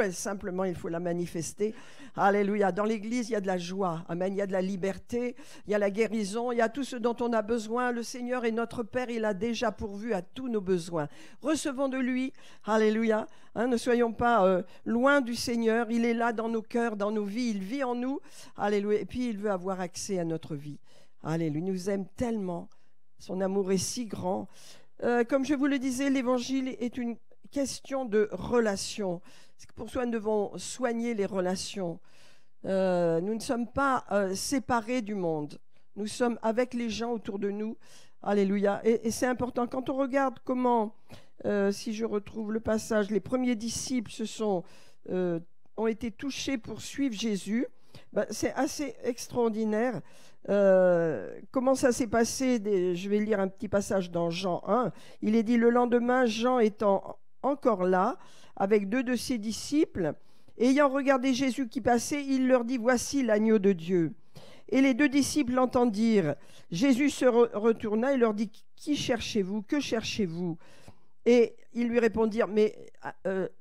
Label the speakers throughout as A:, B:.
A: simplement il faut la manifester. Alléluia. Dans l'Église, il y a de la joie. Amen. Il y a de la liberté, il y a la guérison, il y a tout ce dont on a besoin. Le Seigneur est notre Père, il a déjà pourvu à tous nos besoins. Recevons de lui. Alléluia. Ne soyons pas loin du Seigneur. Il est là dans nos cœurs, dans nos vies. Il vit en nous. Alléluia. Et puis, il veut avoir accès à notre vie. Alléluia. Il nous aime tellement. Son amour est si grand. Comme je vous le disais, l'Évangile est une question de relation. C'est pour ça que nous devons soigner les relations. Nous ne sommes pas séparés du monde. Nous sommes avec les gens autour de nous. Alléluia. Et c'est important. Quand on regarde comment, si je retrouve le passage, les premiers disciples ont été touchés pour suivre Jésus, c'est assez extraordinaire. Comment ça s'est passé? Je vais lire un petit passage dans Jean 1. Il est dit: le lendemain, Jean étant encore là, avec 2 de ses disciples, ayant regardé Jésus qui passait, il leur dit: voici l'agneau de Dieu. Et les 2 disciples l'entendirent. Jésus se retourna et leur dit: qui cherchez-vous? Que cherchez-vous? Et ils lui répondirent: mais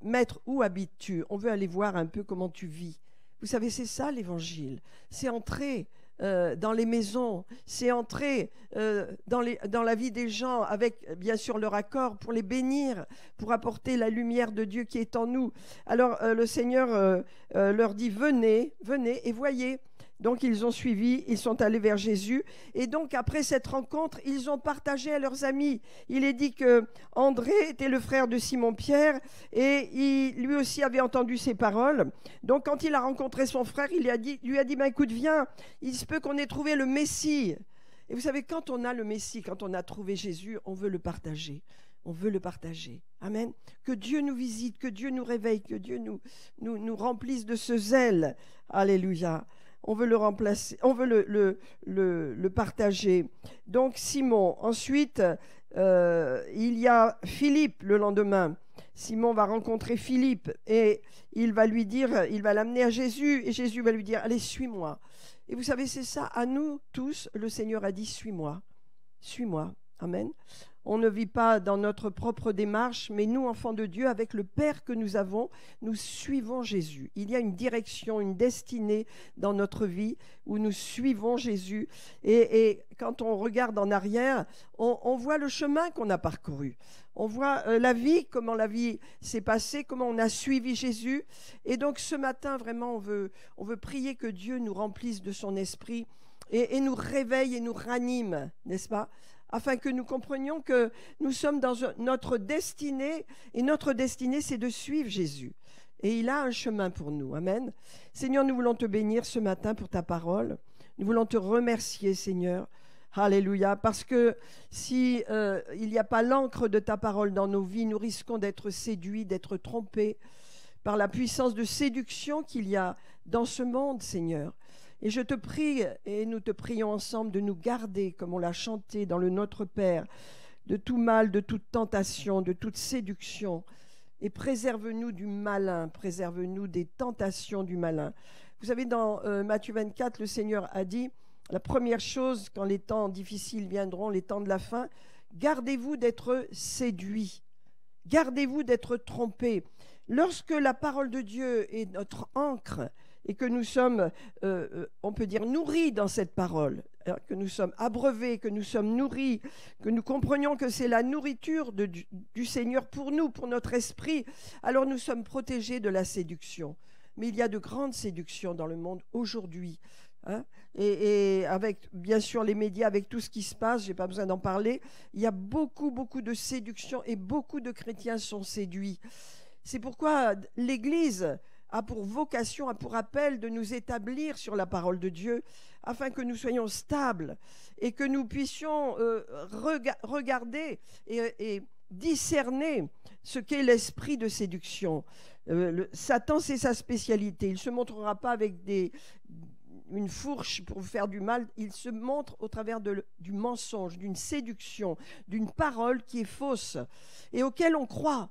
A: maître, où habites-tu? On veut aller voir un peu comment tu vis. Vous savez, c'est ça l'Évangile. C'est entrer dans les maisons, c'est entrer dans la vie des gens avec bien sûr leur accord pour les bénir, pour apporter la lumière de Dieu qui est en nous. Alors le Seigneur leur dit: venez, venez et voyez. Donc ils ont suivi, ils sont allés vers Jésus. Et donc après cette rencontre, ils ont partagé à leurs amis. Il est dit que André était le frère de Simon-Pierre et lui aussi avait entendu ces paroles. Donc quand il a rencontré son frère, il lui a dit: écoute, viens, il se peut qu'on ait trouvé le Messie. Et vous savez, quand on a le Messie, quand on a trouvé Jésus, on veut le partager. On veut le partager. Amen. Que Dieu nous visite, que Dieu nous réveille, que Dieu nous remplisse de ce zèle. Alléluia. On veut le remplacer, on veut le partager. Donc Simon. Ensuite, il y a Philippe le lendemain. Simon va rencontrer Philippe et il va lui dire, il va l'amener à Jésus et Jésus va lui dire: allez, suis-moi. Et vous savez, c'est ça, à nous tous, le Seigneur a dit: suis-moi, suis-moi. Amen. On ne vit pas dans notre propre démarche, mais nous, enfants de Dieu, avec le Père que nous avons, nous suivons Jésus. Il y a une direction, une destinée dans notre vie où nous suivons Jésus. Et quand on regarde en arrière, on voit le chemin qu'on a parcouru. On voit la vie, comment la vie s'est passée, comment on a suivi Jésus. Et donc ce matin, vraiment, on veut prier que Dieu nous remplisse de son esprit et nous réveille et nous ranime, n'est-ce pas ? Afin que nous comprenions que nous sommes dans notre destinée, et notre destinée, c'est de suivre Jésus. Et il a un chemin pour nous. Amen. Seigneur, nous voulons te bénir ce matin pour ta parole. Nous voulons te remercier, Seigneur. Alléluia. Parce que si il n'y a pas l'encre de ta parole dans nos vies, nous risquons d'être séduits, d'être trompés par la puissance de séduction qu'il y a dans ce monde, Seigneur. Et je te prie, et nous te prions ensemble, de nous garder, comme on l'a chanté dans le Notre Père, de tout mal, de toute tentation, de toute séduction. Et préserve-nous du malin, préserve-nous des tentations du malin. Vous savez, dans Matthieu 24, le Seigneur a dit, la première chose, quand les temps difficiles viendront, les temps de la fin, gardez-vous d'être séduits, gardez-vous d'être trompés. Lorsque la parole de Dieu est notre encre, et que nous sommes, on peut dire, nourris dans cette parole, que nous sommes abreuvés, que nous sommes nourris, que nous comprenions que c'est la nourriture du Seigneur pour nous, pour notre esprit, alors nous sommes protégés de la séduction. Mais il y a de grandes séductions dans le monde aujourd'hui. Et avec, bien sûr, les médias, avec tout ce qui se passe, je n'ai pas besoin d'en parler, il y a beaucoup, beaucoup de séductions et beaucoup de chrétiens sont séduits. C'est pourquoi l'Église a pour vocation, a pour appel de nous établir sur la parole de Dieu afin que nous soyons stables et que nous puissions regarder et discerner ce qu'est l'esprit de séduction. Satan, c'est sa spécialité. Il ne se montrera pas avec une fourche pour faire du mal. Il se montre au travers du mensonge, d'une séduction, d'une parole qui est fausse et auquel on croit.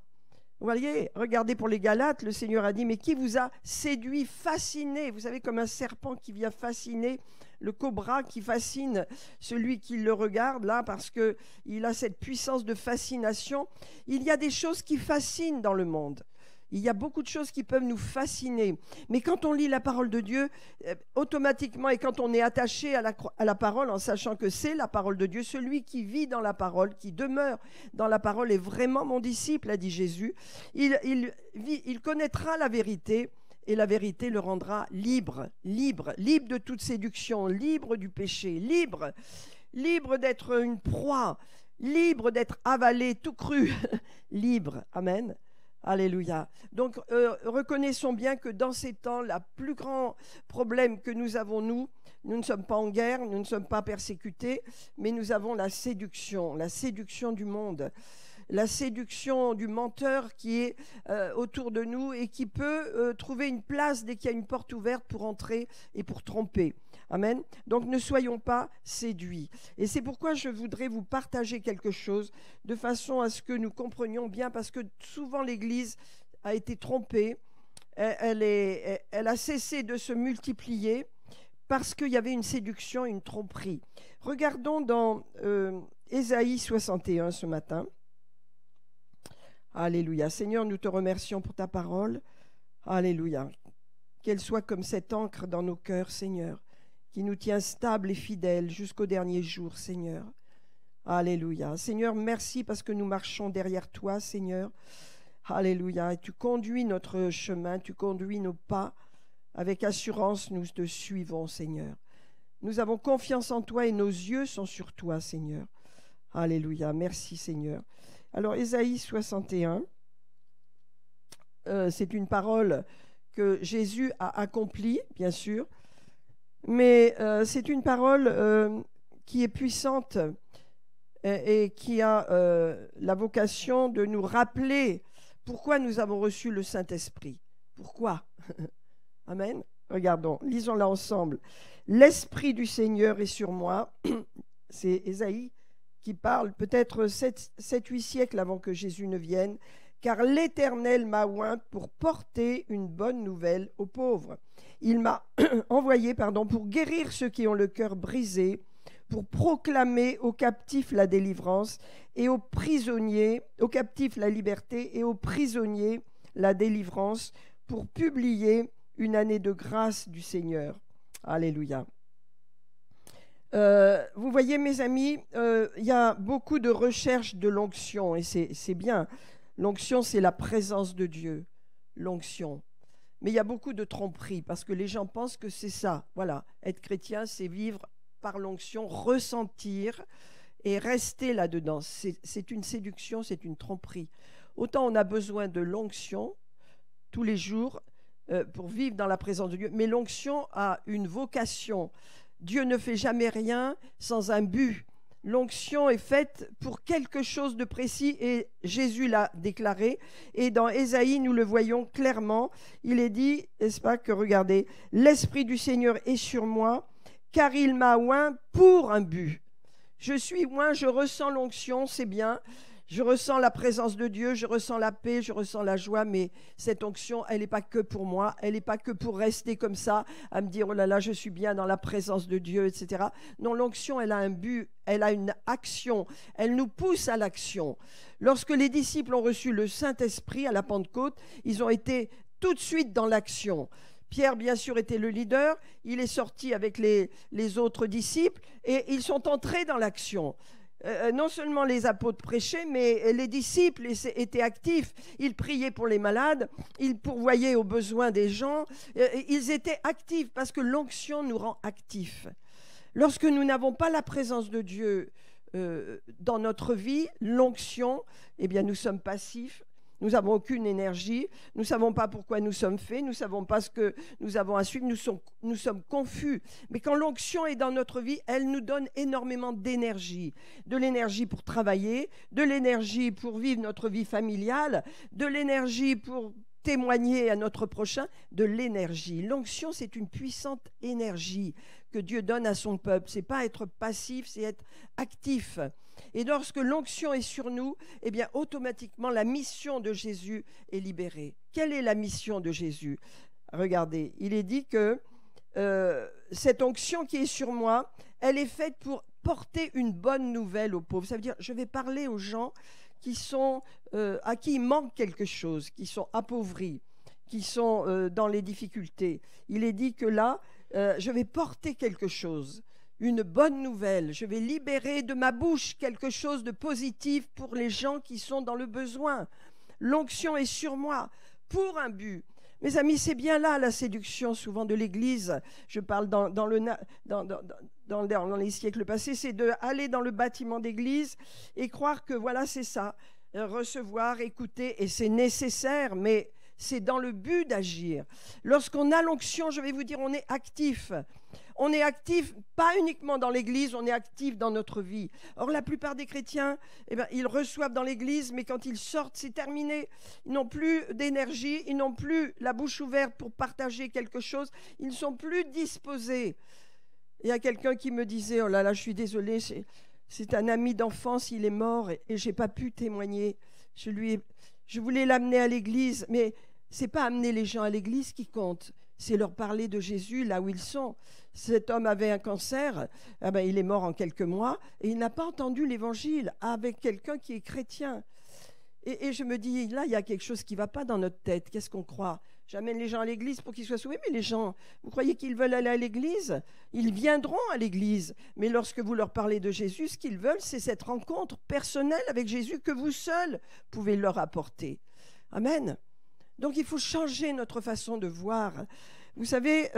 A: Vous voyez, regardez pour les Galates, le Seigneur a dit: mais qui vous a séduit, fasciné? Vous savez, comme un serpent qui vient fasciner, le cobra qui fascine celui qui le regarde, là, parce qu'il a cette puissance de fascination. Il y a des choses qui fascinent dans le monde. Il y a beaucoup de choses qui peuvent nous fasciner. Mais quand on lit la parole de Dieu, automatiquement, et quand on est attaché à la parole, en sachant que c'est la parole de Dieu, celui qui vit dans la parole, qui demeure dans la parole, est vraiment mon disciple, a dit Jésus. Il connaîtra la vérité, et la vérité le rendra libre de toute séduction, libre du péché, libre d'être une proie, libre d'être avalé, tout cru, libre. Amen. Alléluia. Donc, reconnaissons bien que dans ces temps, le plus grand problème que nous avons, nous ne sommes pas en guerre, nous ne sommes pas persécutés, mais nous avons la séduction du monde, la séduction du menteur qui est autour de nous et qui peut trouver une place dès qu'il y a une porte ouverte pour entrer et pour tromper. Amen. Donc ne soyons pas séduits. Et c'est pourquoi je voudrais vous partager quelque chose de façon à ce que nous comprenions bien, parce que souvent l'Église a été trompée, elle a cessé de se multiplier parce qu'il y avait une séduction, une tromperie. Regardons dans Ésaïe 61 ce matin. Alléluia. Seigneur, nous te remercions pour ta parole. Alléluia. Qu'elle soit comme cette encre dans nos cœurs, Seigneur, qui nous tient stables et fidèles jusqu'au dernier jour, Seigneur. Alléluia. Seigneur, merci parce que nous marchons derrière toi, Seigneur. Alléluia. Et tu conduis notre chemin, tu conduis nos pas. Avec assurance, nous te suivons, Seigneur. Nous avons confiance en toi et nos yeux sont sur toi, Seigneur. Alléluia. Merci, Seigneur. Alors, Ésaïe 61, c'est une parole que Jésus a accomplie, bien sûr, mais c'est une parole qui est puissante et qui a la vocation de nous rappeler pourquoi nous avons reçu le Saint-Esprit. Pourquoi? Amen. Regardons, lisons-la ensemble. L'Esprit du Seigneur est sur moi. C'est Ésaïe qui parle peut-être 7-8 siècles avant que Jésus ne vienne. Car l'Éternel m'a oint pour porter une bonne nouvelle aux pauvres. Il m'a envoyé pour guérir ceux qui ont le cœur brisé, pour proclamer aux captifs la délivrance et aux prisonniers, aux captifs la liberté et aux prisonniers la délivrance, pour publier une année de grâce du Seigneur. Alléluia. Vous voyez, mes amis, il y a beaucoup de recherche de l'onction et c'est bien. L'onction, c'est la présence de Dieu, l'onction. Mais il y a beaucoup de tromperies parce que les gens pensent que c'est ça. Voilà, être chrétien, c'est vivre par l'onction, ressentir et rester là-dedans. C'est une séduction, c'est une tromperie. Autant on a besoin de l'onction tous les jours pour vivre dans la présence de Dieu, mais l'onction a une vocation. Dieu ne fait jamais rien sans un but. L'onction est faite pour quelque chose de précis et Jésus l'a déclaré. Et dans Ésaïe, nous le voyons clairement. Il est dit, n'est-ce pas, que regardez, l'Esprit du Seigneur est sur moi, car il m'a oint pour un but. Je suis oint, je ressens l'onction, c'est bien. Je ressens la présence de Dieu, je ressens la paix, je ressens la joie, mais cette onction, elle n'est pas que pour moi, elle n'est pas que pour rester comme ça, à me dire, oh là là, je suis bien dans la présence de Dieu, etc. Non, l'onction, elle a un but, elle a une action, elle nous pousse à l'action. Lorsque les disciples ont reçu le Saint-Esprit à la Pentecôte, ils ont été tout de suite dans l'action. Pierre, bien sûr, était le leader, il est sorti avec les autres disciples et ils sont entrés dans l'action. Non seulement les apôtres prêchaient, mais les disciples étaient actifs. Ils priaient pour les malades, ils pourvoyaient aux besoins des gens. Ils étaient actifs parce que l'onction nous rend actifs. Lorsque nous n'avons pas la présence de Dieu dans notre vie, l'onction, eh bien nous sommes passifs. Nous n'avons aucune énergie, nous ne savons pas pourquoi nous sommes faits, nous ne savons pas ce que nous avons à suivre, nous sommes confus. Mais quand l'onction est dans notre vie, elle nous donne énormément d'énergie. De l'énergie pour travailler, de l'énergie pour vivre notre vie familiale, de l'énergie pour témoigner à notre prochain, de l'énergie. L'onction, c'est une puissante énergie que Dieu donne à son peuple. Ce n'est pas être passif, c'est être actif. Et lorsque l'onction est sur nous, eh bien automatiquement la mission de Jésus est libérée. Quelle est la mission de Jésus? Regardez, il est dit que cette onction qui est sur moi, elle est faite pour porter une bonne nouvelle aux pauvres. Ça veut dire, je vais parler aux gens à qui il manque quelque chose, qui sont appauvris, qui sont dans les difficultés. Il est dit que là, je vais porter quelque chose, une bonne nouvelle. Je vais libérer de ma bouche quelque chose de positif pour les gens qui sont dans le besoin. L'onction est sur moi pour un but. Mes amis, c'est bien là la séduction souvent de l'Église. Je parle dans les siècles passés, c'est d'aller dans le bâtiment d'église et croire que voilà, c'est ça. Recevoir, écouter, et c'est nécessaire, mais c'est dans le but d'agir. Lorsqu'on a l'onction, je vais vous dire, on est actif. On est actif, pas uniquement dans l'église, on est actif dans notre vie. Or, la plupart des chrétiens, ils reçoivent dans l'église, mais quand ils sortent, c'est terminé. Ils n'ont plus d'énergie, ils n'ont plus la bouche ouverte pour partager quelque chose, ils ne sont plus disposés. Il y a quelqu'un qui me disait, oh là là, je suis désolée, c'est un ami d'enfance, il est mort et je n'ai pas pu témoigner. Je voulais l'amener à l'église, mais ce n'est pas amener les gens à l'église qui compte, c'est leur parler de Jésus là où ils sont. Cet homme avait un cancer, il est mort en quelques mois et il n'a pas entendu l'évangile avec quelqu'un qui est chrétien. Et je me dis, là, il y a quelque chose qui ne va pas dans notre tête. Qu'est-ce qu'on croit? J'amène les gens à l'église pour qu'ils soient sauvés, mais les gens, vous croyez qu'ils veulent aller à l'église? Ils viendront à l'église. Mais lorsque vous leur parlez de Jésus, ce qu'ils veulent, c'est cette rencontre personnelle avec Jésus que vous seuls pouvez leur apporter. Amen. Donc, il faut changer notre façon de voir. Vous savez,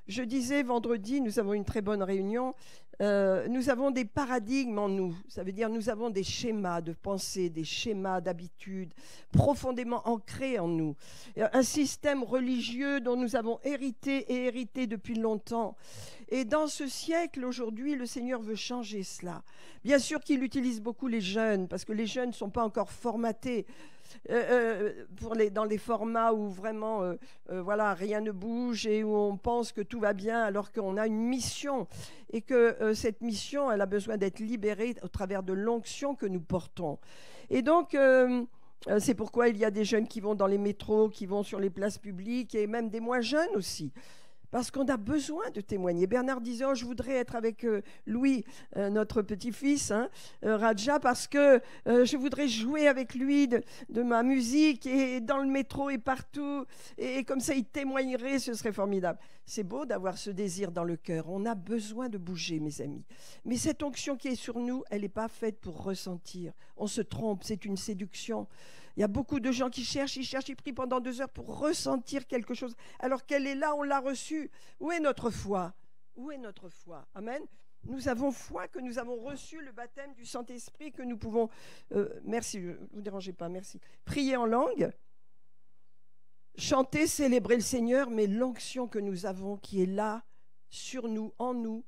A: je disais vendredi, nous avons une très bonne réunion, nous avons des paradigmes en nous. Ça veut dire nous avons des schémas de pensée, des schémas d'habitude profondément ancrés en nous. Un système religieux dont nous avons hérité depuis longtemps. Et dans ce siècle, aujourd'hui, le Seigneur veut changer cela. Bien sûr qu'il utilise beaucoup les jeunes, parce que les jeunes ne sont pas encore formatés. Dans les formats où vraiment rien ne bouge et où on pense que tout va bien alors qu'on a une mission et que cette mission elle a besoin d'être libérée au travers de l'onction que nous portons. Et donc c'est pourquoi il y a des jeunes qui vont dans les métros, qui vont sur les places publiques et même des moins jeunes aussi. Parce qu'on a besoin de témoigner. Bernard disait, je voudrais être avec Louis, notre petit-fils, Raja, parce que je voudrais jouer avec lui de ma musique et dans le métro et partout. Et comme ça, il témoignerait, ce serait formidable. C'est beau d'avoir ce désir dans le cœur. On a besoin de bouger, mes amis. Mais cette onction qui est sur nous, elle n'est pas faite pour ressentir. On se trompe, c'est une séduction. Il y a beaucoup de gens qui cherchent, ils prient pendant 2 heures pour ressentir quelque chose. Alors qu'elle est là, on l'a reçue. Où est notre foi? Où est notre foi? Amen. Nous avons foi que nous avons reçu le baptême du Saint-Esprit, que nous pouvons... merci, ne vous dérangez pas, merci. Prier en langue, chanter, célébrer le Seigneur, mais l'onction que nous avons qui est là, sur nous, en nous,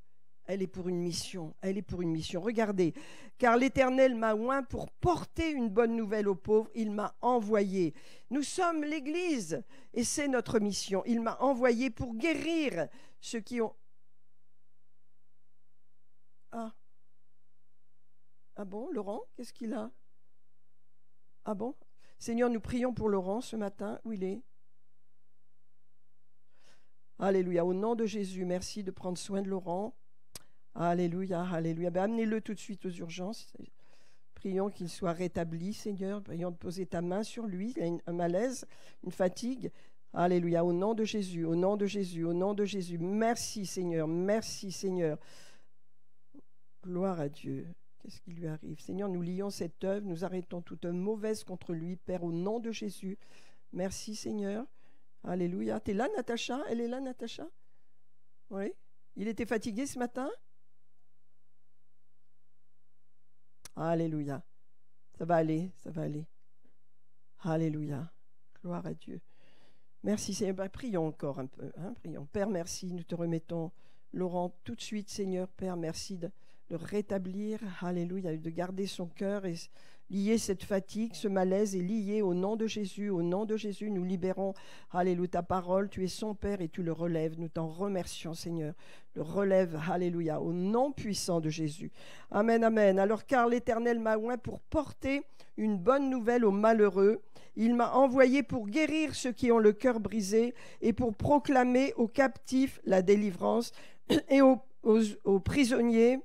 A: elle est pour une mission, elle est pour une mission. Regardez, car l'Éternel m'a oint pour porter une bonne nouvelle aux pauvres, il m'a envoyé. Nous sommes l'Église et c'est notre mission. Il m'a envoyé pour guérir ceux qui ont... Ah bon, Laurent, qu'est-ce qu'il a? Ah bon? Seigneur, nous prions pour Laurent ce matin. Où il est? Alléluia, au nom de Jésus, merci de prendre soin de Laurent. Alléluia, alléluia. Amenez-le tout de suite aux urgences. Prions qu'il soit rétabli, Seigneur. Prions de poser ta main sur lui. Il a un malaise, une fatigue. Alléluia, au nom de Jésus, au nom de Jésus, au nom de Jésus. Merci, Seigneur, merci, Seigneur. Gloire à Dieu. Qu'est-ce qui lui arrive? Seigneur, nous lions cette œuvre, nous arrêtons toute mauvaise contre lui, Père, au nom de Jésus. Merci, Seigneur. Alléluia. Tu es là, Natacha? Elle est là, Natacha? Oui. Il était fatigué ce matin? Alléluia. Ça va aller, ça va aller. Alléluia. Gloire à Dieu. Merci Seigneur. Prions encore un peu. Prions. Père, merci. Nous te remettons Laurent tout de suite, Seigneur. Père, merci de le rétablir. Alléluia. De garder son cœur et lier cette fatigue, ce malaise est lié au nom de Jésus. Au nom de Jésus, nous libérons. Alléluia. Ta parole, tu es son Père et tu le relèves. Nous t'en remercions, Seigneur. Le relève. Alléluia. Au nom puissant de Jésus. Amen, amen. Alors, car l'Éternel m'a oint pour porter une bonne nouvelle aux malheureux. Il m'a envoyé pour guérir ceux qui ont le cœur brisé et pour proclamer aux captifs la délivrance et aux prisonniers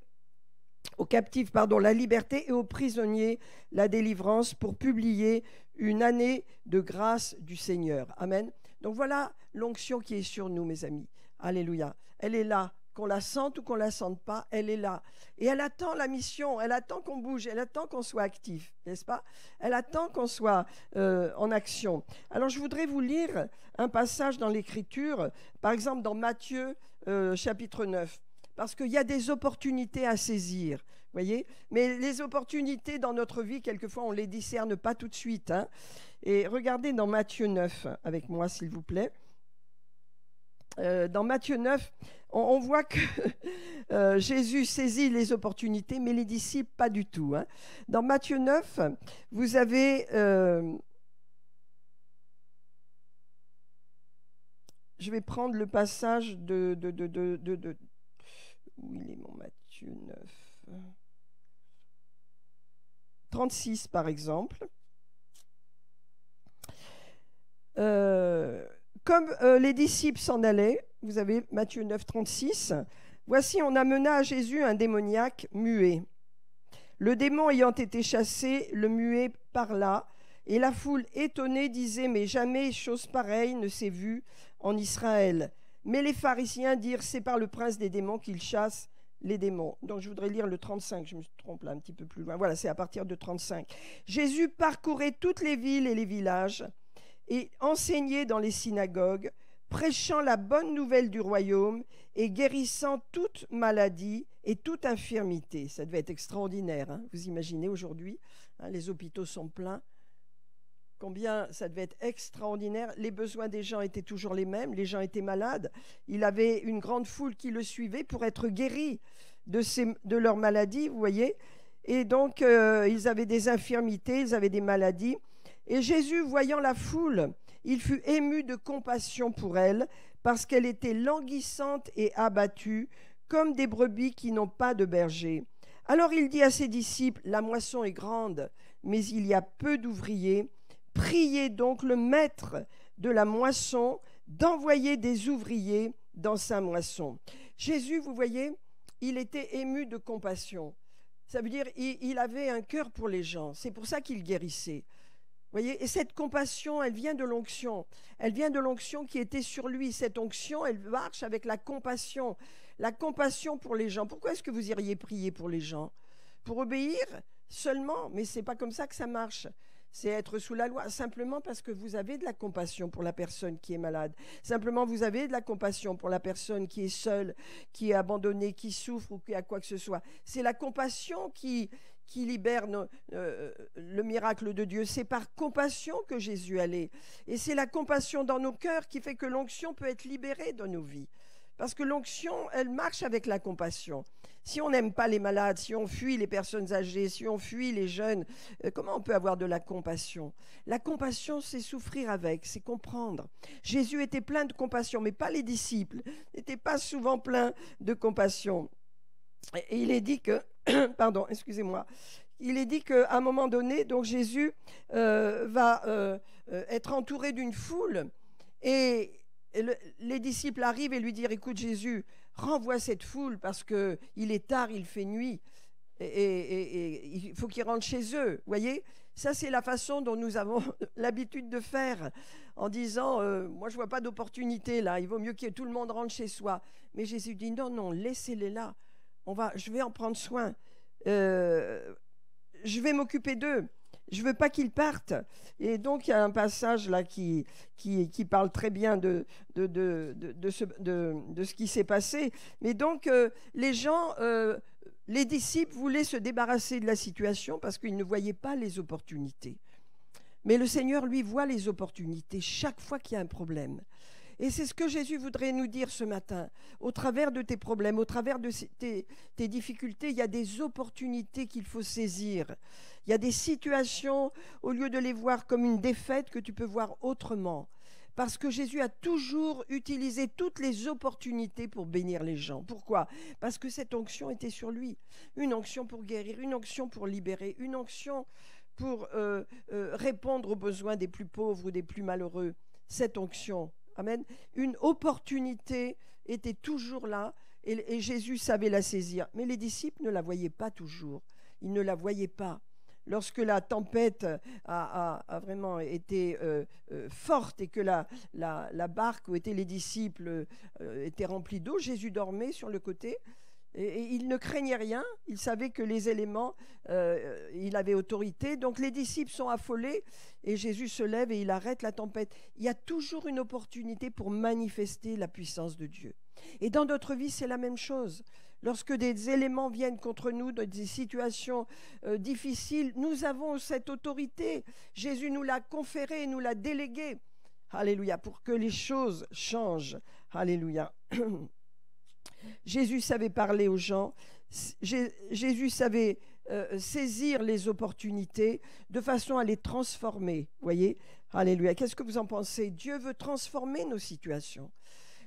A: aux captifs, pardon, la liberté et aux prisonniers la délivrance pour publier une année de grâce du Seigneur. Amen. Donc voilà l'onction qui est sur nous, mes amis. Alléluia. Elle est là. Qu'on la sente ou qu'on la sente pas, elle est là. Et elle attend la mission, elle attend qu'on bouge, elle attend qu'on soit actif, n'est-ce pas? Elle attend qu'on soit en action. Alors je voudrais vous lire un passage dans l'Écriture, par exemple dans Matthieu chapitre 9, parce qu'il y a des opportunités à saisir, voyez? Mais les opportunités dans notre vie, quelquefois, on ne les discerne pas tout de suite. Hein. Et regardez dans Matthieu 9 avec moi, s'il vous plaît. Dans Matthieu 9, on voit que Jésus saisit les opportunités, mais les disciples, pas du tout. Hein. Dans Matthieu 9, vous avez... je vais prendre le passage de où il est mon Matthieu 9 36, par exemple. Comme les disciples s'en allaient, vous avez Matthieu 9, 36, voici on amena à Jésus un démoniaque muet. Le démon ayant été chassé, le muet parla, et la foule étonnée disait, mais jamais chose pareille ne s'est vue en Israël. Mais les pharisiens dirent, c'est par le prince des démons qu'il chasse les démons. Donc je voudrais lire le 35, je me trompe là un petit peu plus loin. Voilà, c'est à partir de 35. Jésus parcourait toutes les villes et les villages, et enseignait dans les synagogues, prêchant la bonne nouvelle du royaume et guérissant toute maladie et toute infirmité. Ça devait être extraordinaire, hein. Vous imaginez aujourd'hui, hein, les hôpitaux sont pleins. Combien ça devait être extraordinaire. Les besoins des gens étaient toujours les mêmes, les gens étaient malades. Il avait une grande foule qui le suivait pour être guéris de leur maladie, vous voyez. Et donc, ils avaient des infirmités, ils avaient des maladies. Et Jésus, voyant la foule, il fut ému de compassion pour elle, parce qu'elle était languissante et abattue, comme des brebis qui n'ont pas de berger. Alors il dit à ses disciples, la moisson est grande, mais il y a peu d'ouvriers. Priez donc le maître de la moisson d'envoyer des ouvriers dans sa moisson. Jésus, vous voyez, il était ému de compassion. Ça veut dire il avait un cœur pour les gens. C'est pour ça qu'il guérissait. Voyez, et cette compassion, elle vient de l'onction. Elle vient de l'onction qui était sur lui. Cette onction, elle marche avec la compassion pour les gens. Pourquoi est-ce que vous iriez prier pour les gens? Pour obéir seulement? Mais ce n'est pas comme ça que ça marche. C'est être sous la loi, simplement parce que vous avez de la compassion pour la personne qui est malade. Simplement, vous avez de la compassion pour la personne qui est seule, qui est abandonnée, qui souffre ou qui a quoi que ce soit. C'est la compassion qui libère le miracle de Dieu. C'est par compassion que Jésus allait. Et c'est la compassion dans nos cœurs qui fait que l'onction peut être libérée dans nos vies. Parce que l'onction, elle marche avec la compassion. Si on n'aime pas les malades, si on fuit les personnes âgées, si on fuit les jeunes, comment on peut avoir de la compassion? La compassion, c'est souffrir avec, c'est comprendre. Jésus était plein de compassion, mais pas les disciples. N'étaient pas souvent pleins de compassion. Et il est dit que, pardon, excusez-moi, il est dit qu'à un moment donné, donc Jésus va être entouré d'une foule et les disciples arrivent et lui disent, écoute Jésus, renvoie cette foule parce qu'il est tard, il fait nuit et il faut qu'ils rentrent chez eux. Vous voyez, ça c'est la façon dont nous avons l'habitude de faire en disant, moi je ne vois pas d'opportunité là, il vaut mieux que tout le monde rentre chez soi. Mais Jésus dit, non, non, laissez-les là. Je vais en prendre soin. Je vais m'occuper d'eux. Je ne veux pas qu'ils partent. Et donc, il y a un passage là qui parle très bien de ce qui s'est passé. Mais donc, les gens, les disciples voulaient se débarrasser de la situation parce qu'ils ne voyaient pas les opportunités. Mais le Seigneur, lui, voit les opportunités chaque fois qu'il y a un problème. Et c'est ce que Jésus voudrait nous dire ce matin. Au travers de tes problèmes, au travers de tes difficultés, il y a des opportunités qu'il faut saisir. Il y a des situations, au lieu de les voir comme une défaite, que tu peux voir autrement. Parce que Jésus a toujours utilisé toutes les opportunités pour bénir les gens. Pourquoi? Parce que cette onction était sur lui. Une onction pour guérir, une onction pour libérer, une onction pour répondre aux besoins des plus pauvres ou des plus malheureux. Cette onction. Amen. Une opportunité était toujours là et Jésus savait la saisir. Mais les disciples ne la voyaient pas toujours. Ils ne la voyaient pas. Lorsque la tempête a vraiment été forte et que la barque où étaient les disciples était remplie d'eau, Jésus dormait sur le côté. Et il ne craignait rien, il savait que les éléments, il avait autorité. Donc les disciples sont affolés et Jésus se lève et il arrête la tempête. Il y a toujours une opportunité pour manifester la puissance de Dieu. Et dans notre vie, c'est la même chose. Lorsque des éléments viennent contre nous, des situations difficiles, nous avons cette autorité. Jésus nous l'a conférée, nous l'a déléguée. Alléluia, pour que les choses changent. Alléluia. Jésus savait parler aux gens, Jésus savait saisir les opportunités de façon à les transformer. Voyez, alléluia. Qu'est-ce que vous en pensez? Dieu veut transformer nos situations.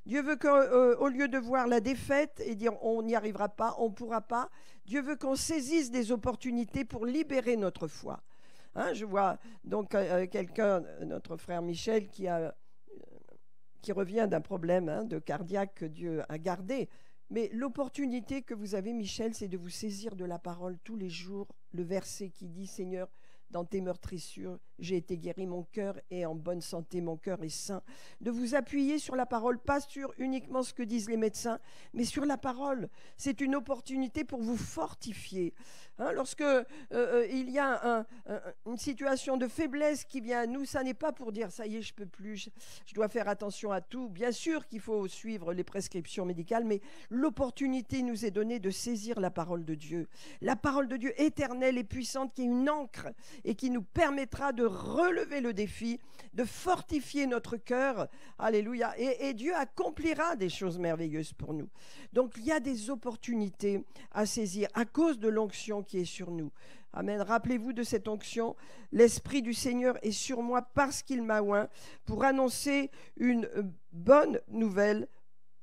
A: Dieu veut qu'au lieu de voir la défaite et dire on n'y arrivera pas, on ne pourra pas, Dieu veut qu'on saisisse des opportunités pour libérer notre foi. Hein, je vois donc quelqu'un, notre frère Michel, qui revient d'un problème de cardiaque que Dieu a gardé. Mais l'opportunité que vous avez, Michel, c'est de vous saisir de la parole tous les jours. Le verset qui dit, Seigneur, dans tes meurtrissures, j'ai été guéri, mon cœur est en bonne santé, mon cœur est sain. De vous appuyer sur la parole, pas sur uniquement ce que disent les médecins, mais sur la parole. C'est une opportunité pour vous fortifier. Hein, lorsque il y a une situation de faiblesse qui vient à nous, ça n'est pas pour dire ça y est, je ne peux plus, je dois faire attention à tout. Bien sûr qu'il faut suivre les prescriptions médicales, mais l'opportunité nous est donnée de saisir la parole de Dieu. La parole de Dieu éternelle et puissante qui est une ancre et qui nous permettra de relever le défi, de fortifier notre cœur. Alléluia. Et Dieu accomplira des choses merveilleuses pour nous. Donc il y a des opportunités à saisir à cause de l'onction qui est sur nous. Amen. Rappelez-vous de cette onction. L'Esprit du Seigneur est sur moi parce qu'il m'a oint pour annoncer une bonne nouvelle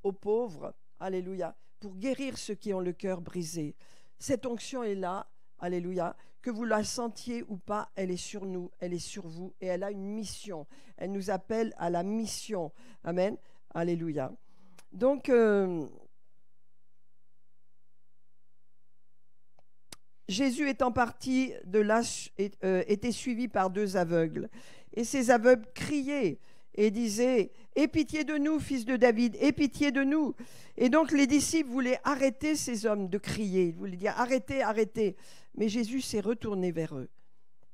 A: aux pauvres. Alléluia. Pour guérir ceux qui ont le cœur brisé. Cette onction est là. Alléluia. Que vous la sentiez ou pas, elle est sur nous, elle est sur vous et elle a une mission. Elle nous appelle à la mission. Amen. Alléluia. Donc, Jésus étant parti de là, était suivi par 2 aveugles. Et ces aveugles criaient et disaient « Aie pitié de nous, fils de David, aie pitié de nous !» Et donc les disciples voulaient arrêter ces hommes de crier. Ils voulaient dire « Arrêtez, arrêtez !» Mais Jésus s'est retourné vers eux